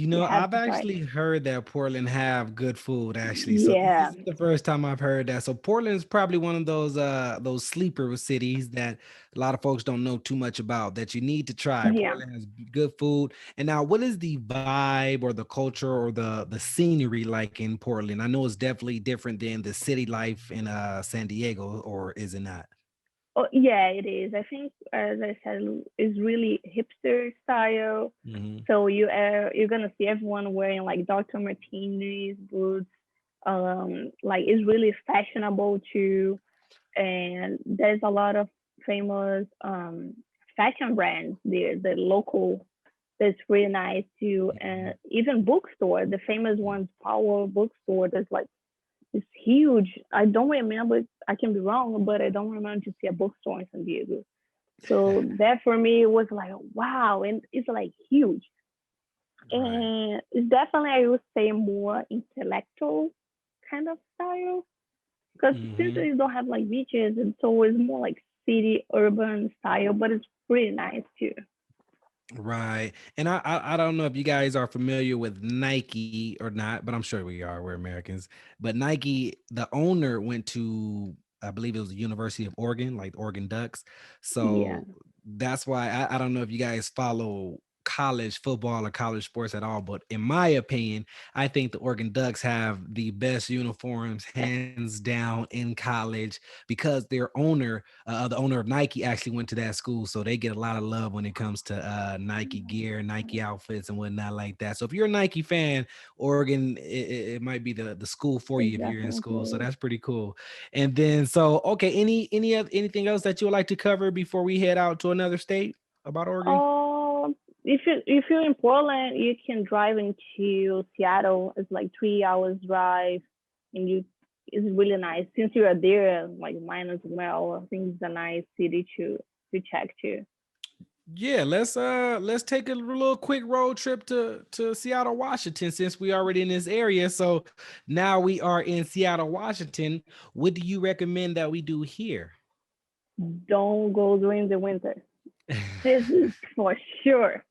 You have I've to try it. actually heard that Portland have good food actually. So this Yeah, is the first time I've heard that. So Portland is probably one of those sleeper cities that a lot of folks don't know too much about that you need to try. yeah. Portland has good food. And now what is the vibe or the culture or the scenery like in Portland? I know it's definitely different than the city life in San Diego, or is it not? Oh, yeah, it is. I think, as I said, it's really hipster style. Hmm. So you're gonna see everyone wearing like Dr. Martini's boots. Like it's really fashionable too, and there's a lot of famous fashion brands there. The local that's really nice too, and even bookstore. The famous ones, Power Bookstore. There's like it's huge. I don't remember. I can be wrong, but I don't remember to see a bookstore in San Diego. So that for me was like wow, and it's like huge. Right. And it's definitely I would say more intellectual kind of style because since Hmm. you don't have like beaches, and so it's more like city urban style, but it's pretty nice too. Right. And I don't know if you guys are familiar with Nike or not, but I'm sure we are. We're Americans. But Nike, the owner went to, I believe it was the University of Oregon, like Oregon Ducks. Yeah. So that's why I don't know if you guys follow college football or college sports at all, but in my opinion, I think the Oregon Ducks have the best uniforms hands down in college because their owner, the owner of Nike, actually went to that school, so they get a lot of love when it comes to Nike gear, Nike outfits, and whatnot like that. So if you're a Nike fan, Oregon, it might be the school for you It's if you're in school. So definitely. that's pretty cool. And then, so okay, anything else that you would like to cover before we head out to another state about Oregon? If you're in Portland, you can drive into Seattle. It's like 3 hours drive, and you it's really nice. Since you are there, like mine as well. I think it's a nice city to check to. Yeah, let's take a little quick road trip to Seattle, Washington, since we already in this area. So now we are in Seattle, Washington. What do you recommend that we do here? Don't go during the winter. This is for sure.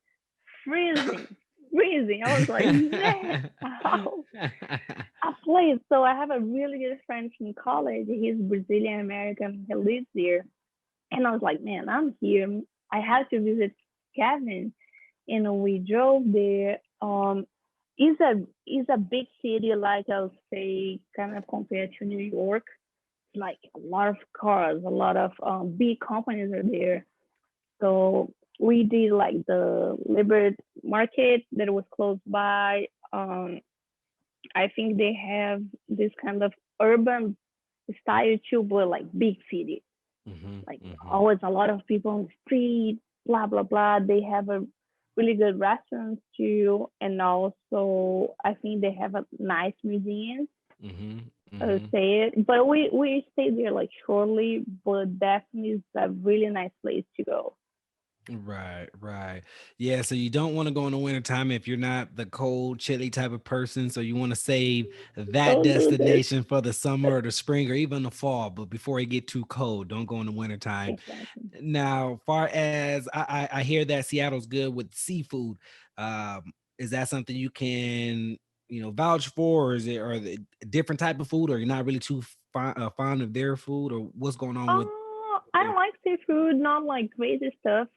Freezing, freezing. I was like, man, how a place. So I have a really good friend from college. He's Brazilian American. He lives there, and I was like, man, I'm here. I have to visit Kevin. And we drove there. It's a big city, like I'll say, kind of compared to New York. Like a lot of cars, a lot of big companies are there. So we did like the Liberty Market that was close by. I think they have this kind of urban style too, but like big city. Hmm. Like Hmm. always a lot of people on the street, blah blah blah. They have a really good restaurants too, and also I think they have a nice museum. Hmm. I would Hmm. say it, but we stayed there like shortly, but definitely it's a really nice place to go. Right, right. Yeah, so you don't want to go in the wintertime if you're not the cold, chilly type of person. So you want to save that Don't do this. destination for the summer or the spring or even the fall. But before it get too cold, don't go in the wintertime. Exactly. Now, far as I hear that Seattle's good with seafood. Is that something you can, vouch for, or is it or the different type of food, or you're not really too fond of their food, or what's going on with? I like seafood, not like crazy stuff,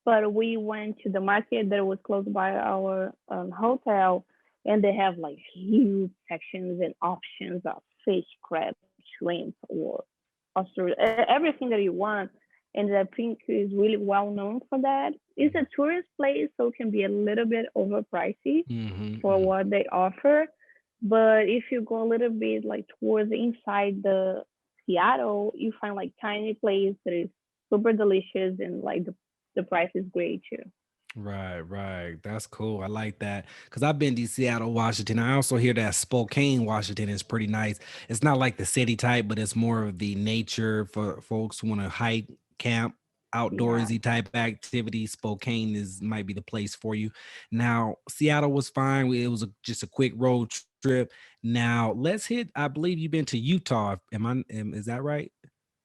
but we went to the market that was close by our hotel, and they have like huge sections and options of fish, crab, shrimp, or oyster, everything that you want. And I think is really well known for that. It's a tourist place, so it can be a little bit overpricey for Mm-hmm. what they offer. But if you go a little bit like towards inside the Seattle, you find like tiny place that is super delicious, and like the price is great too. Right, right. That's cool. I like that because I've been to Seattle, Washington. I also hear that Spokane, Washington is pretty nice. It's not like the city type, but it's more of the nature for folks who want to hike, camp, Yeah. outdoorsy type activity. Spokane is might be the place for you. Now, Seattle was fine. It was just a quick road trip. Now, let's hit. I believe you've been to Utah. Is that right?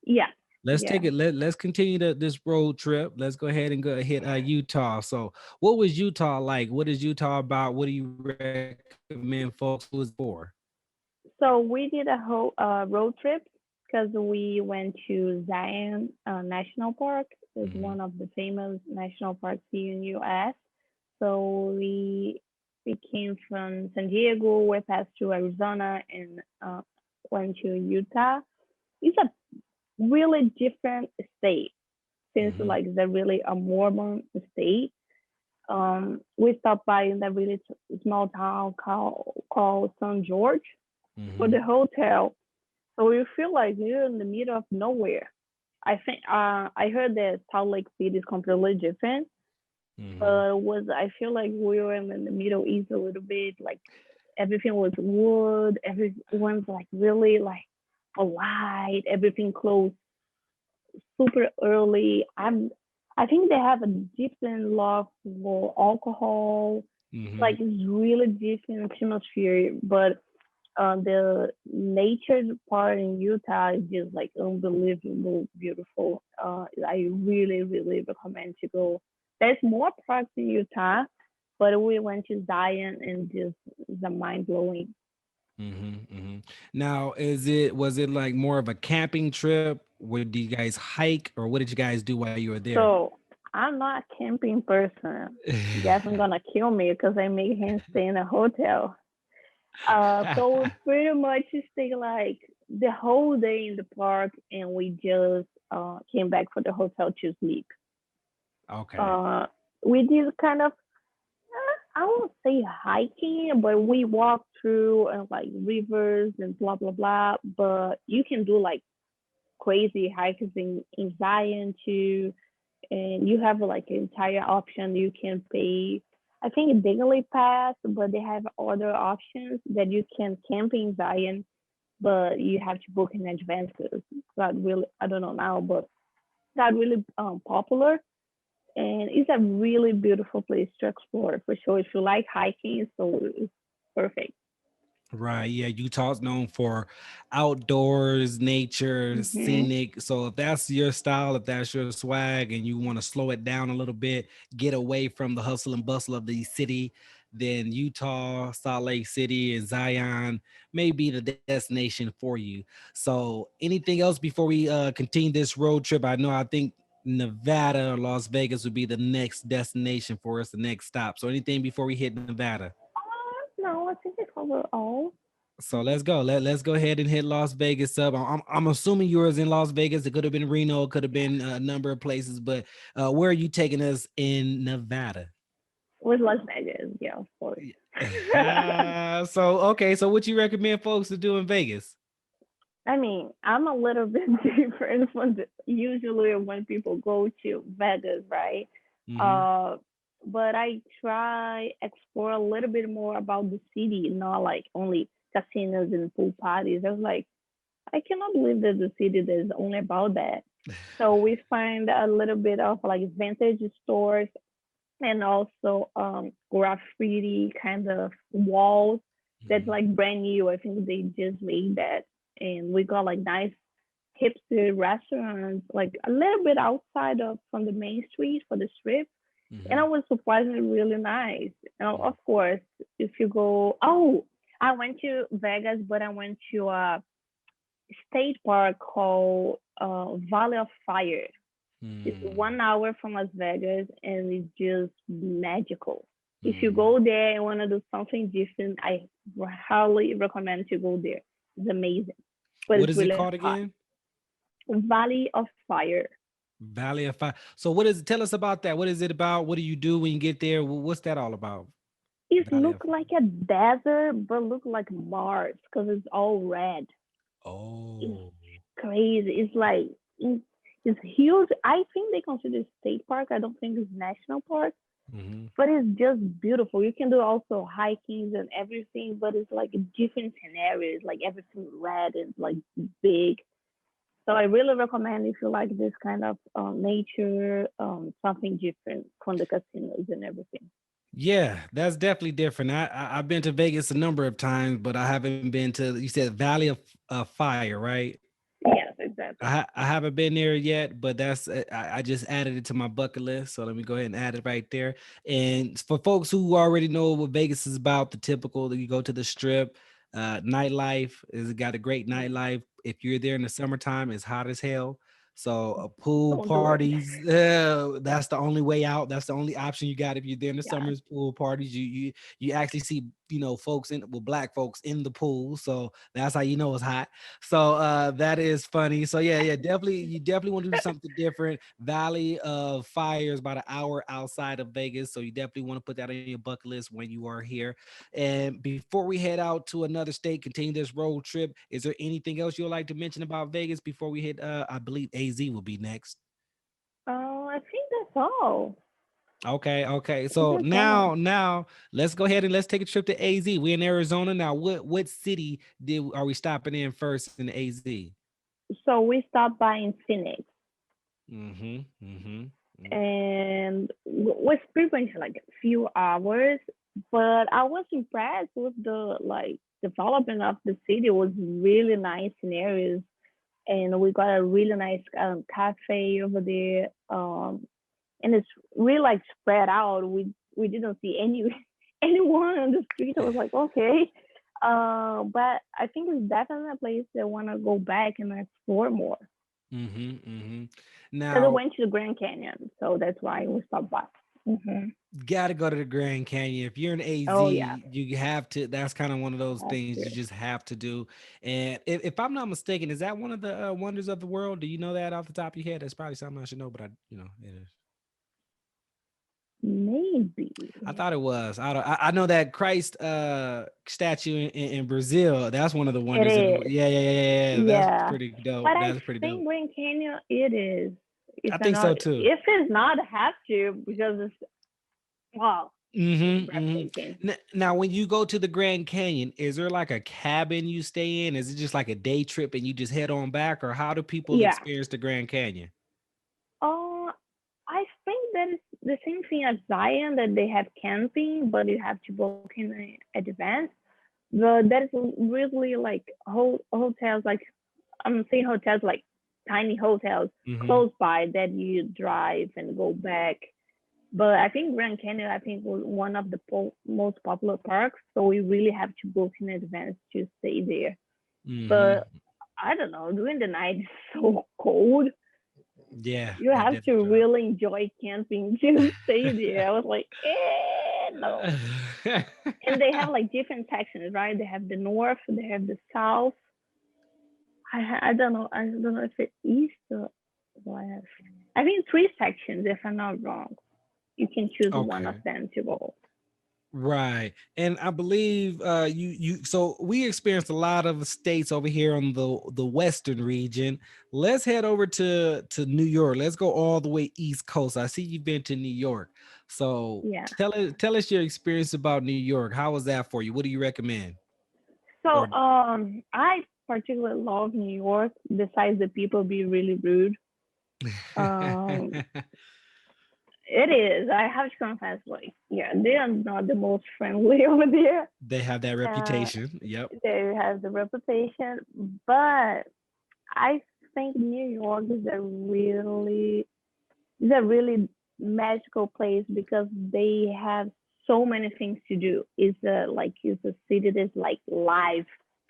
Yeah. Let's take Yeah. it. Let's continue this road trip. Let's go ahead and go hit Utah. So, what was Utah like? What is Utah about? What do you recommend folks? Who is it for? So we did a whole road trip because we went to Zion National Park. It's Hmm. one of the famous national parks here in U.S. So we came from San Diego, we passed to Arizona, and went to Utah. It's a really different state since Hmm. like they're really a Mormon state. We stopped by in that really small town called St. George for Hmm. the hotel. So you feel like you're in the middle of nowhere. I think I heard that Salt Lake City is completely different, Hmm. but was I feel like we were in the Middle East a little bit. Like everything was wood, everyone's like really like polite, everything closed super early. I think they have a different love for alcohol. Like Hmm. it's really different atmosphere, but the nature part in Utah is just like unbelievable beautiful. I really, really recommend to go. There's more parks in Utah, but we went to Zion and just the mind blowing. Hmm. Hmm. Now, was it like more of a camping trip? Where do you guys hike, or what did you guys do while you were there? So I'm not a camping person. You guys are gonna kill me because I make him stay in a hotel. So we pretty much stay like the whole day in the park, and we just came back for the hotel to sleep. Okay. Uh, we did kind of I won't say hiking, but we walked through like rivers and blah blah blah. But you can do like crazy hikes in Zion too, and you have like an entire option. You can pay, I think, a daily pass, but they have other options that you can camp in Zion, but you have to book in advance. 'Cause that really, I don't know now, but that really popular. And it's a really beautiful place to explore for sure. If you like hiking, so it's perfect. Right. Yeah. Utah's known for outdoors, nature, Hmm. scenic. So if that's your style, if that's your swag, and you want to slow it down a little bit, get away from the hustle and bustle of the city, then Utah, Salt Lake City, and Zion may be the destination for you. So anything else before we continue this road trip? I think Nevada or Las Vegas would be the next destination for us, the next stop. So anything before we hit Nevada? No, I think it's overall. So let's go. Let's go ahead and hit Las Vegas up. I'm assuming yours in Las Vegas. It could have been Reno, it could have been a number of places, but where are you taking us in Nevada? With Las Vegas, yeah, of course. So okay, so what you recommend folks to do in Vegas? I mean, I'm a little bit different from usually when people go to Vegas, right? Hmm. Uh, but I try explore a little bit more about the city, not like only casinos and pool parties. I was like, I cannot believe that the city is only about that. So we find a little bit of like vintage stores and also graffiti kind of walls that's Hmm. like brand new. I think they just made that, and we got like nice hipster restaurants, like a little bit outside of from the main street for the strip, and Hmm. it was surprisingly really nice. And of course, if you go, oh, I went to Vegas, but I went to a state park called Valley of Fire. It's Hmm. 1 hour from Las Vegas, and it's just magical. If you Hmm. go there and want to do something different, I highly recommend to go there. It's amazing, but What it's is it really called hot. again? Valley of Fire. Valley of Fire. So what is it? Tell us about that. What is it about? What do you do when you get there? What's that all about? It Valley look of like a desert, but look like Mars because it's all red. It's Oh. crazy. It's like it's huge. I think they consider it state park. I don't think it's national park, Hmm. but it's just beautiful. You can do also hikings and everything, but it's like different scenarios, like everything red and like big. So I really recommend if you like this kind of nature, something different from the casinos and everything. Yeah, that's definitely different. I've been to Vegas a number of times, but I haven't been to. You said Valley of Fire, right? Yes, exactly. I haven't been there yet, but that's I just added it to my bucket list. So let me go ahead and add it right there. And for folks who already know what Vegas is about, the typical that you go to the strip, nightlife is got a great nightlife. If you're there in the summertime, it's hot as hell. So pool Don't do it. parties, that's the only way out. That's the only option you got if you're there in the Yeah. summers. Pool parties, you actually see folks in well black folks in the pool, so that's how you know it's hot. So that is funny. So yeah, definitely you definitely want to do something different. Valley of Fire is about an hour outside of Vegas, so you definitely want to put that on your bucket list when you are here. And before we head out to another state, continue this road trip, is there anything else you'd like to mention about Vegas before we hit? I believe AZ will be next. I think that's all. Okay. I think So that's all. now let's go ahead and let's take a trip to AZ. We're in Arizona now. What city did are we stopping in first in AZ? So we stopped by in Phoenix, Mm-hmm. Mm-hmm. and was pretty much like a few hours, but I was impressed with the like development of the city. It was really nice scenarios, and we got a really nice cafe over there. And it's really like spread out. We didn't see any anyone on the street. I was like, okay. But I think it's definitely a place that I want to go back and explore more. Mm-hmm. Mm-hmm. because I Now, went to the Grand Canyon, so that's why we stopped by. Hmm. got to go to the Grand Canyon. If you're in Oh yeah, AZ, you have to. That's kind of one of those that's things you true. just have to do. And if I'm not mistaken, is that one of the wonders of the world? Do you know that off the top of your head? That's probably something I should know, but it is. Maybe. I thought it was. I know that Christ statue in Brazil. That's one of the It wonders of the world. is. Yeah, yeah, yeah, yeah, yeah. That's Yeah. pretty dope. But I That's pretty dope. think Grand Canyon it is. If I I think not so too. if it's not, I have to because it's wow, it's breathtaking. Now, when you go to the Grand Canyon, is there like a cabin you stay in? Is it just like a day trip and you just head on back, or how do people Yeah. experience the Grand Canyon? Uh I think that is the same thing as Zion that they have camping, but you have to book in advance. But that is really like hotels, like I'm saying hotels like tiny hotels Hmm. close by that you drive and go back. But I think Grand Canyon, I think, was one of the most popular parks. So we really have to book in advance to stay there. But Hmm. I don't know, during the night it's so cold. Yeah, You that have did to drop. really enjoy camping to stay there. I was like, no. And they have like different sections, right? They have the north, they have the south. I don't know. I don't know if it's east or west. I think three sections, if I'm not wrong. You can choose one of Okay. them to go. Right. And I believe you so we experienced a lot of states over here on the western region. Let's head over to New York. Let's go all the way east coast. I see you've been to New York. So Yeah. tell us your experience about New York. How was that for you? What do you recommend? So Or I particularly love New York. Besides the people being really rude, um, it is. I have to confess, like, yeah, they are not the most friendly over there. they have that Uh, reputation. Yep. they have the reputation, but I think New York is a really magical place because they have so many things to do. It's a city that's like live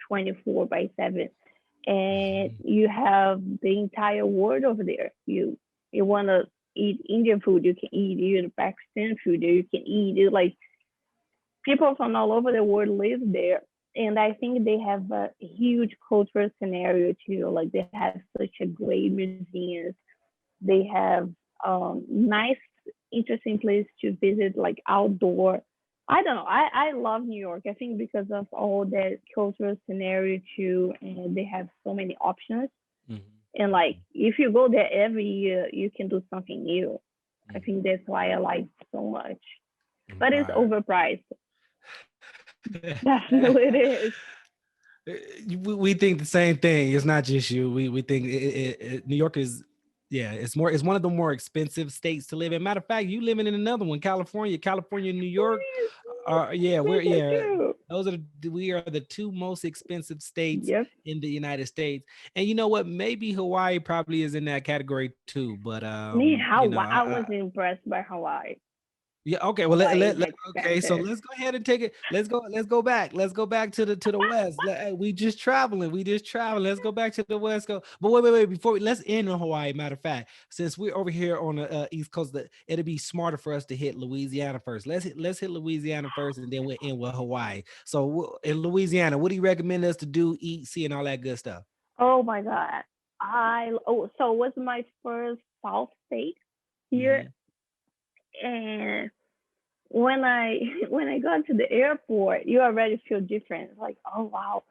24/7, and Mhm. you have the entire world over there. You wanna eat Indian food, you can eat. You eat Pakistan food, you can eat. It's like people from all over the world live there. And I think they have a huge cultural scenario too. Like they have such a great museums. They have nice, interesting place to visit, like outdoor. I don't know. I love New York. I think because of all the cultural scenario too, and they have so many options. Mhm. And like if you go there every year, you can do something new. I Mhm. think that's why I like so much. But it's Right. overpriced. Definitely it is. We think the same thing. It's not just you. We think New York is, yeah, it's one of the more expensive states to live in. Matter of fact, you living in another one, California, and New York. Yeah, we're Super yeah. true. Those are we are the two most expensive states Yep. in the United States. And you know what? Maybe Hawaii probably is in that category too. But Me, you know, I was impressed by Hawaii. yeah. Okay. Well, Hawaii is okay. So expensive. let's go ahead and take it. Let's go back. Let's go back to the west. Hey, we just traveling. We just traveling. Let's go back to the west. Go. But wait. Before let's end on Hawaii. Matter of fact, since we're over here on the east coast, it'll be smarter for us to hit Louisiana first. Let's hit Louisiana first, and then we'll end with Hawaii. So in Louisiana, what do you recommend us to do, eat, see, and all that good stuff? Oh my god. So it was my first South state here, Hmm. and when I when I got to the airport, you already feel different. Like, oh wow.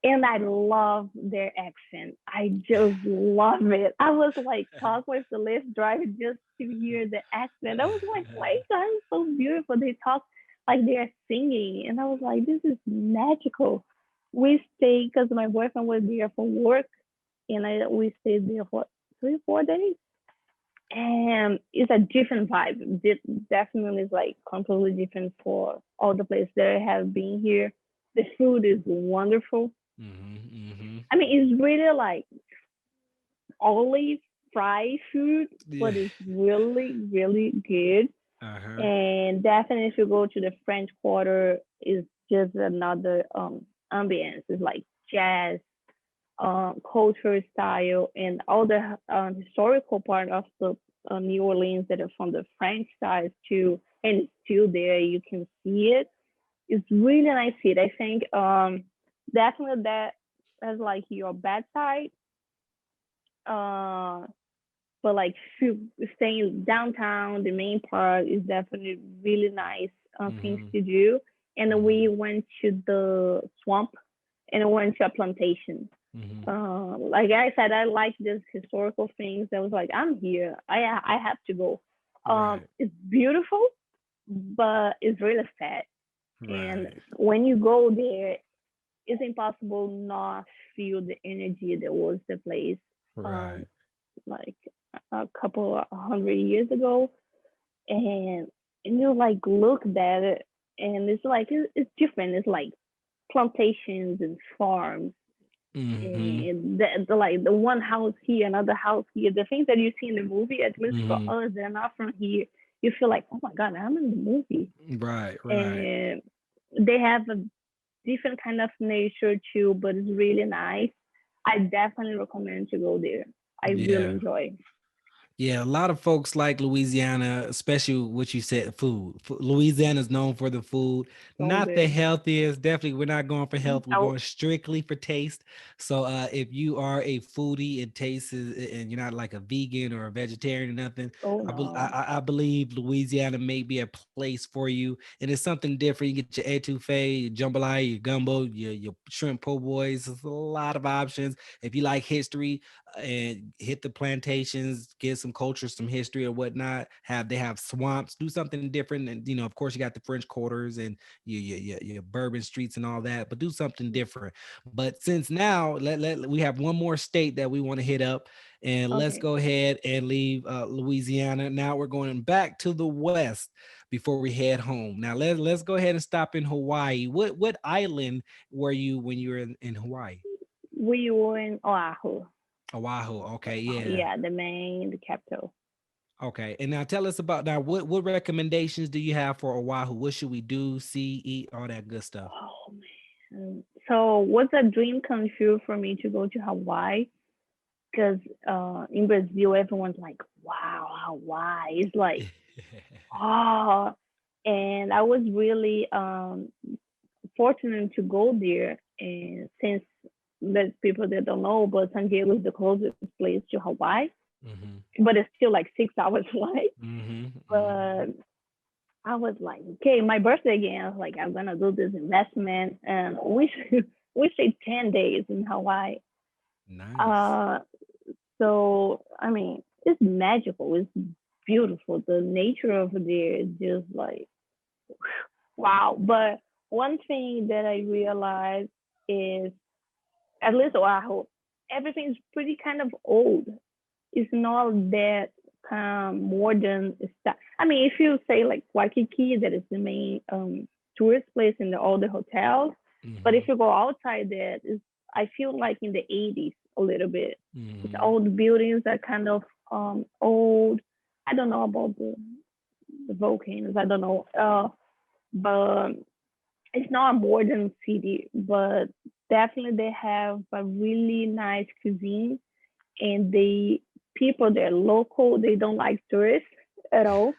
And I love their accent. I just love it. I was like talk with the Lyft driver just to hear the accent. I was like, my God, it's so beautiful. They talk like they're singing. And I was like, this is magical. We stayed because my boyfriend was there for work, and we stayed there for 3 4 days. And it's a different vibe. It definitely is like completely different for all the places that I have been here. The food is wonderful. Hmm. I mean, it's really like olive fried food, Yeah. but it's really, really good. Uh-huh. And definitely, if you go to the French Quarter, it's just another ambience. It's like jazz. culture, style, and all the historical part of the New Orleans that are from the French side too, and it's still there. You can see it. It's really nice city. I think definitely that as like your bad side. Uh, but like staying downtown, the main part is definitely really nice things Mm-hmm. to do. And we Mm-hmm. went to the swamp and went to a plantation. Mm-hmm. Like I said, I like this historical things. I was like, I'm here. I have to go. Right. It's beautiful, but it's really sad. And Right. when you go there, it's impossible not feel the energy that was the place. Um, Right. like a couple of 100 years ago, and you like look at it, and it's like it's different. It's like plantations and farms, Mm-hmm. and like the one house here, another house here. The things that you see in the movie, at least for Mm-hmm. us, they're not from here. You feel like, oh my god, I'm in the movie, Right. Right. and they have a different kind of nature too, but it's really nice. I definitely recommend to go there. I really Yeah. enjoy Yeah, a lot of folks like Louisiana, especially what you said, food. Louisiana is known for the food, so not the good. healthiest. Definitely, we're not going for health. We're Oh, going strictly for taste. So, if you are a foodie and taste and you're not like a vegan or a vegetarian or nothing, oh I, no. I believe Louisiana may be a place for you, and it's something different. You get your etouffee, your jambalaya, your gumbo, your shrimp po' boys. There's a lot of options. If you like history, and hit the plantations, get some culture, some history or whatnot. They have swamps, do something different. And of course, you got the French quarters and your bourbon streets and all that, but do something different. But since now we have one more state that we want to hit up, and let's Okay. go ahead and leave Louisiana. Now we're going back to the west before we head home. Now let's go ahead and stop in Hawaii. What island were you when you were in Hawaii? We were in Oahu. Oahu. Okay, yeah. Yeah, the main, the capital. Okay. And now tell us about now what recommendations do you have for Oahu? What should we do, see, eat, all that good stuff? Oh man. So what's a dream come true for me to go to Hawaii? Because in Brazil, everyone's like, wow, Hawaii. It's like, oh. And I was really fortunate to go there. And since there's people that don't know, but San Diego is the closest place to Hawaii, Mm-hmm. but it's still like 6 hours flight. Mm-hmm. But I was like, okay, my birthday again. I was like, I'm gonna do this investment, and we stayed 10 days in Hawaii. Nice. Uh, so I mean, it's magical. It's beautiful. The nature over there is just like wow. But one thing that I realized is, at least Oahu, everything's pretty kind of old. It's not that modern stuff. I mean, if you say like Waikiki, that is the main tourist place in all the hotels. But if Mm-hmm. you go outside that, I feel like in the 80s a little bit. It's Mm-hmm. all the buildings are kind of old. I don't know about the volcanoes. I don't know. But it's not a modern city, but definitely they have a really nice cuisine, and they people they're local, they don't like tourists at all.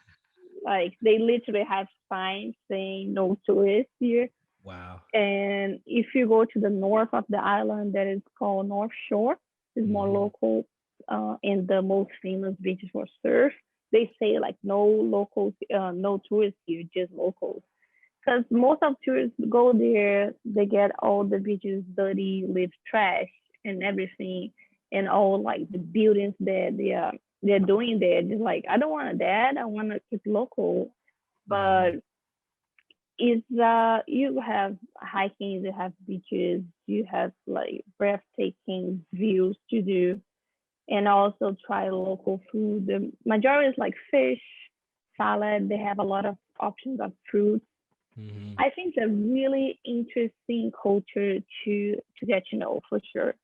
Like they literally have signs saying no tourists here. Wow. And if you go to the north of the island, that is called North Shore, is more Mm-hmm. local, and the most famous beaches for surf. They say like no locals, no tourists here, just locals. Because most of tourists go there, they get all the beaches dirty, leave trash and everything, and all like the buildings that they're doing there. Just like I don't want that. I want to keep local, but Mm-hmm. is you have hiking, you have beaches, you have like breathtaking views to do, and also try local food. The majority is like fish, salad. They have a lot of options of fruits. Mm-hmm. I think it's a really interesting culture to get to know for sure.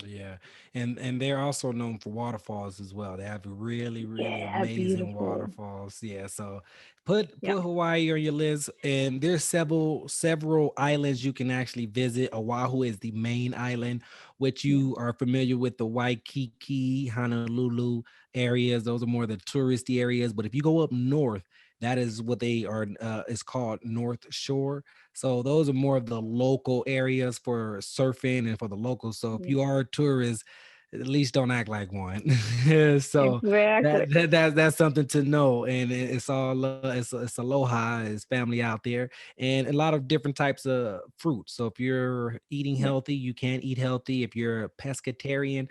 Yeah, and they're also known for waterfalls as well. They have really Yeah, amazing beautiful. waterfalls. Yeah, so put Yeah, Hawaii on your list, and there's several islands you can actually visit. Oahu is the main island, which yeah, you are familiar with the Waikiki, Honolulu areas. Those are more the touristy areas. But if you go up north, that is what they are. It's called North Shore. So those are more of the local areas for surfing and for the locals. So if yeah. you are a tourist, at least don't act like one. So Exactly. that's something to know. And it's all it's aloha, it's family out there, and a lot of different types of fruit. So if you're eating Yeah, healthy, you can eat healthy. If you're a pescatarian,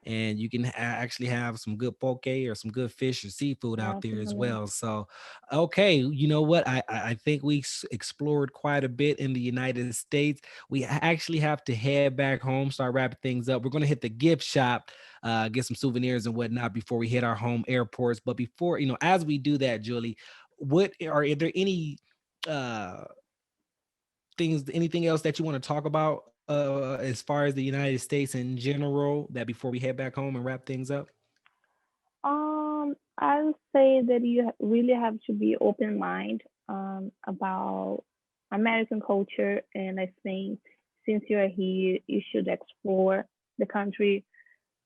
and you can actually have some good poke or some good fish or seafood out there as definitely. well. So, okay, you know what? I think we explored quite a bit in the United States. We actually have to head back home, start wrapping things up. We're gonna hit the gift shop, get some souvenirs and whatnot before we hit our home airports. But before, as we do that, Julie, are there any uh anything else that you want to talk about as far as the United States in general, that before we head back home and wrap things up? I would say that you really have to be open mind about American culture, and I think since you are here, you should explore the country.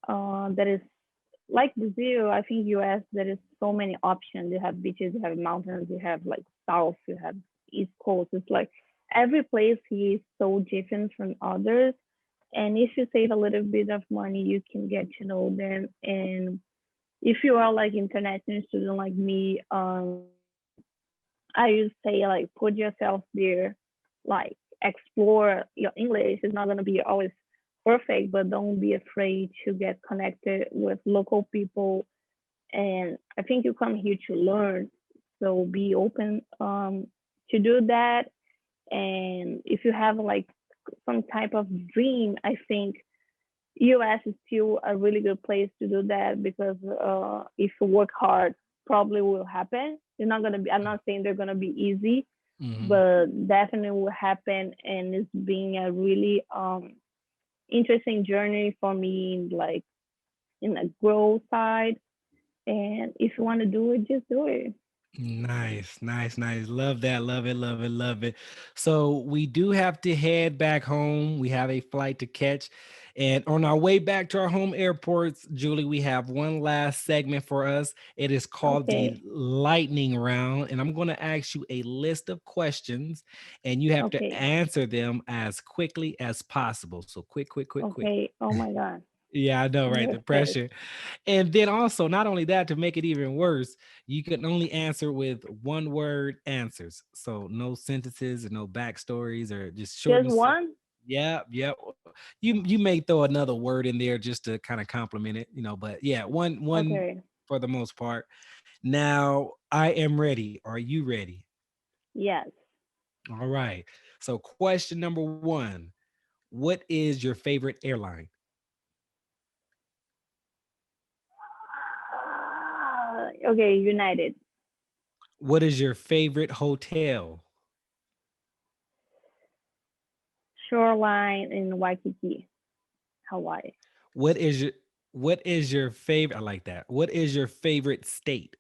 That is like Brazil. I think U.S. There is so many options. You have beaches, you have mountains, you have like South, you have East Coast. It's like every place here is so different from others. And if you save a little bit of money, you can get to know them. And if you are like international student like me, I would say like put yourself there, like explore your English. It's not gonna be always perfect, but don't be afraid to get connected with local people. And I think you come here to learn, so be open to do that. And if you have like some type of dream, I think US is still a really good place to do that because if you work hard, probably will happen. You're not gonna be. I'm not saying they're gonna be easy, Hmm. but definitely will happen, and it's being a really interesting journey for me, like in a growth side. And if you want to do it, just do it. Nice. Love that. Love it. So we do have to head back home. We have a flight to catch. And on our way back to our home airports, Julie, we have one last segment for us. It is called the Okay. lightning round. And I'm going to ask you a list of questions, and you have to Okay. answer them as quickly as possible. So quick. Okay. Oh my God. Yeah, I know, I'm right? very The scared. pressure. And then also, not only that, to make it even worse, you can only answer with one word answers. So no sentences or no backstories, or just short Just and sweet. one? Yeah. You may throw another word in there just to kind of compliment it, but yeah, one Okay. for the most part. Now I am ready. Are you ready? Yes. All right. So question number one. What is your favorite airline? Okay. United. What is your favorite hotel? Shoreline in Waikiki, Hawaii. What is your what is your favorite? I like that. What is your favorite state?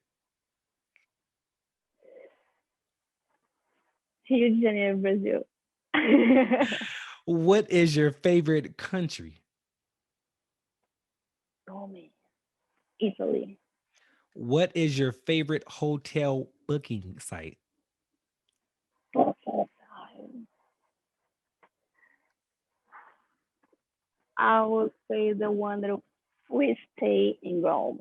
Rio de Janeiro, Brazil. What is your favorite country? Rome, Italy. What is your favorite hotel booking site? I would say the one that we stay in Rome.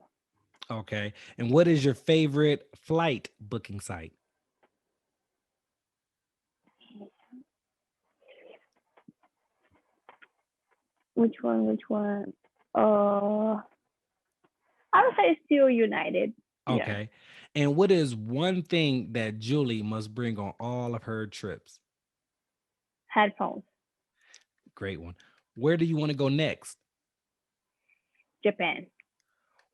Okay. And what is your favorite flight booking site? Which one? Which one? Uh, I would say still United. Yeah. Okay. And what is one thing that Julie must bring on all of her trips? Headphones. Great one. Where do you want to go next? Japan.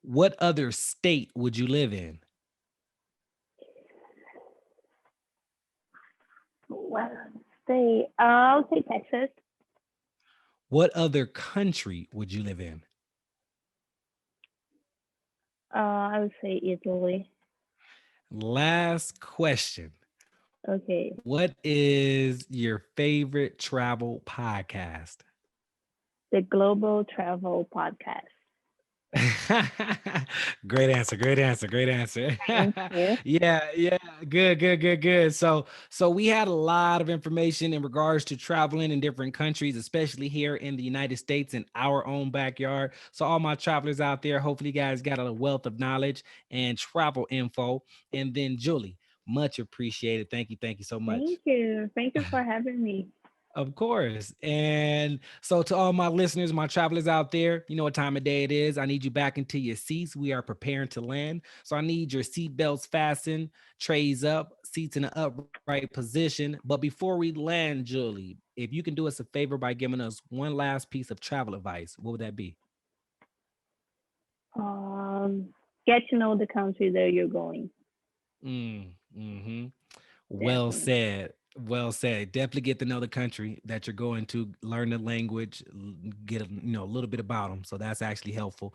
What other state would you live in? Well, stay. I'll say Texas. What other country would you live in? I would say Italy. Last question. Okay. What is your favorite travel podcast? The Global Travel Podcast. Great answer, great answer, great answer. Thank you. Yeah, good. So we had a lot of information in regards to traveling in different countries, especially here in the United States in our own backyard. So all my travelers out there, hopefully you guys got a wealth of knowledge and travel info. And then Julie, much appreciated. Thank you so much. Thank you. Thank you for having me. Of course. And so, to all my listeners, my travelers out there, you know what time of day it is. I need you back into your seats. We are preparing to land. So, I need your seat belts fastened, trays up, seats in an upright position. But before we land, Julie, if you can do us a favor by giving us one last piece of travel advice, what would that be? Um, get to know the country that you're going. Mm-hmm. Well Definitely. said. Well said. Definitely get to know the country that you're going to, learn the language, get a little bit about them. So that's actually helpful.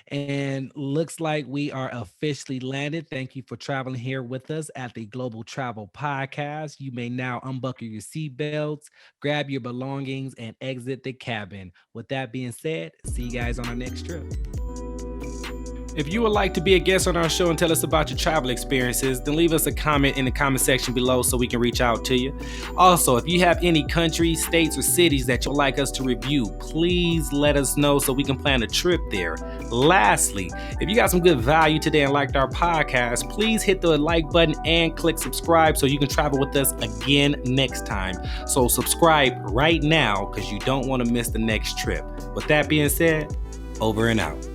And looks like we are officially landed. Thank you for traveling here with us at the Global Travel Podcast. You may now unbuckle your seatbelts, grab your belongings, and exit the cabin. With that being said, see you guys on our next trip. If you would like to be a guest on our show and tell us about your travel experiences, then leave us a comment in the comment section below so we can reach out to you. Also, if you have any countries, states, or cities that you'd like us to review, please let us know so we can plan a trip there. Lastly, if you got some good value today and liked our podcast, please hit the like button and click subscribe so you can travel with us again next time. So subscribe right now because you don't want to miss the next trip. With that being said, over and out.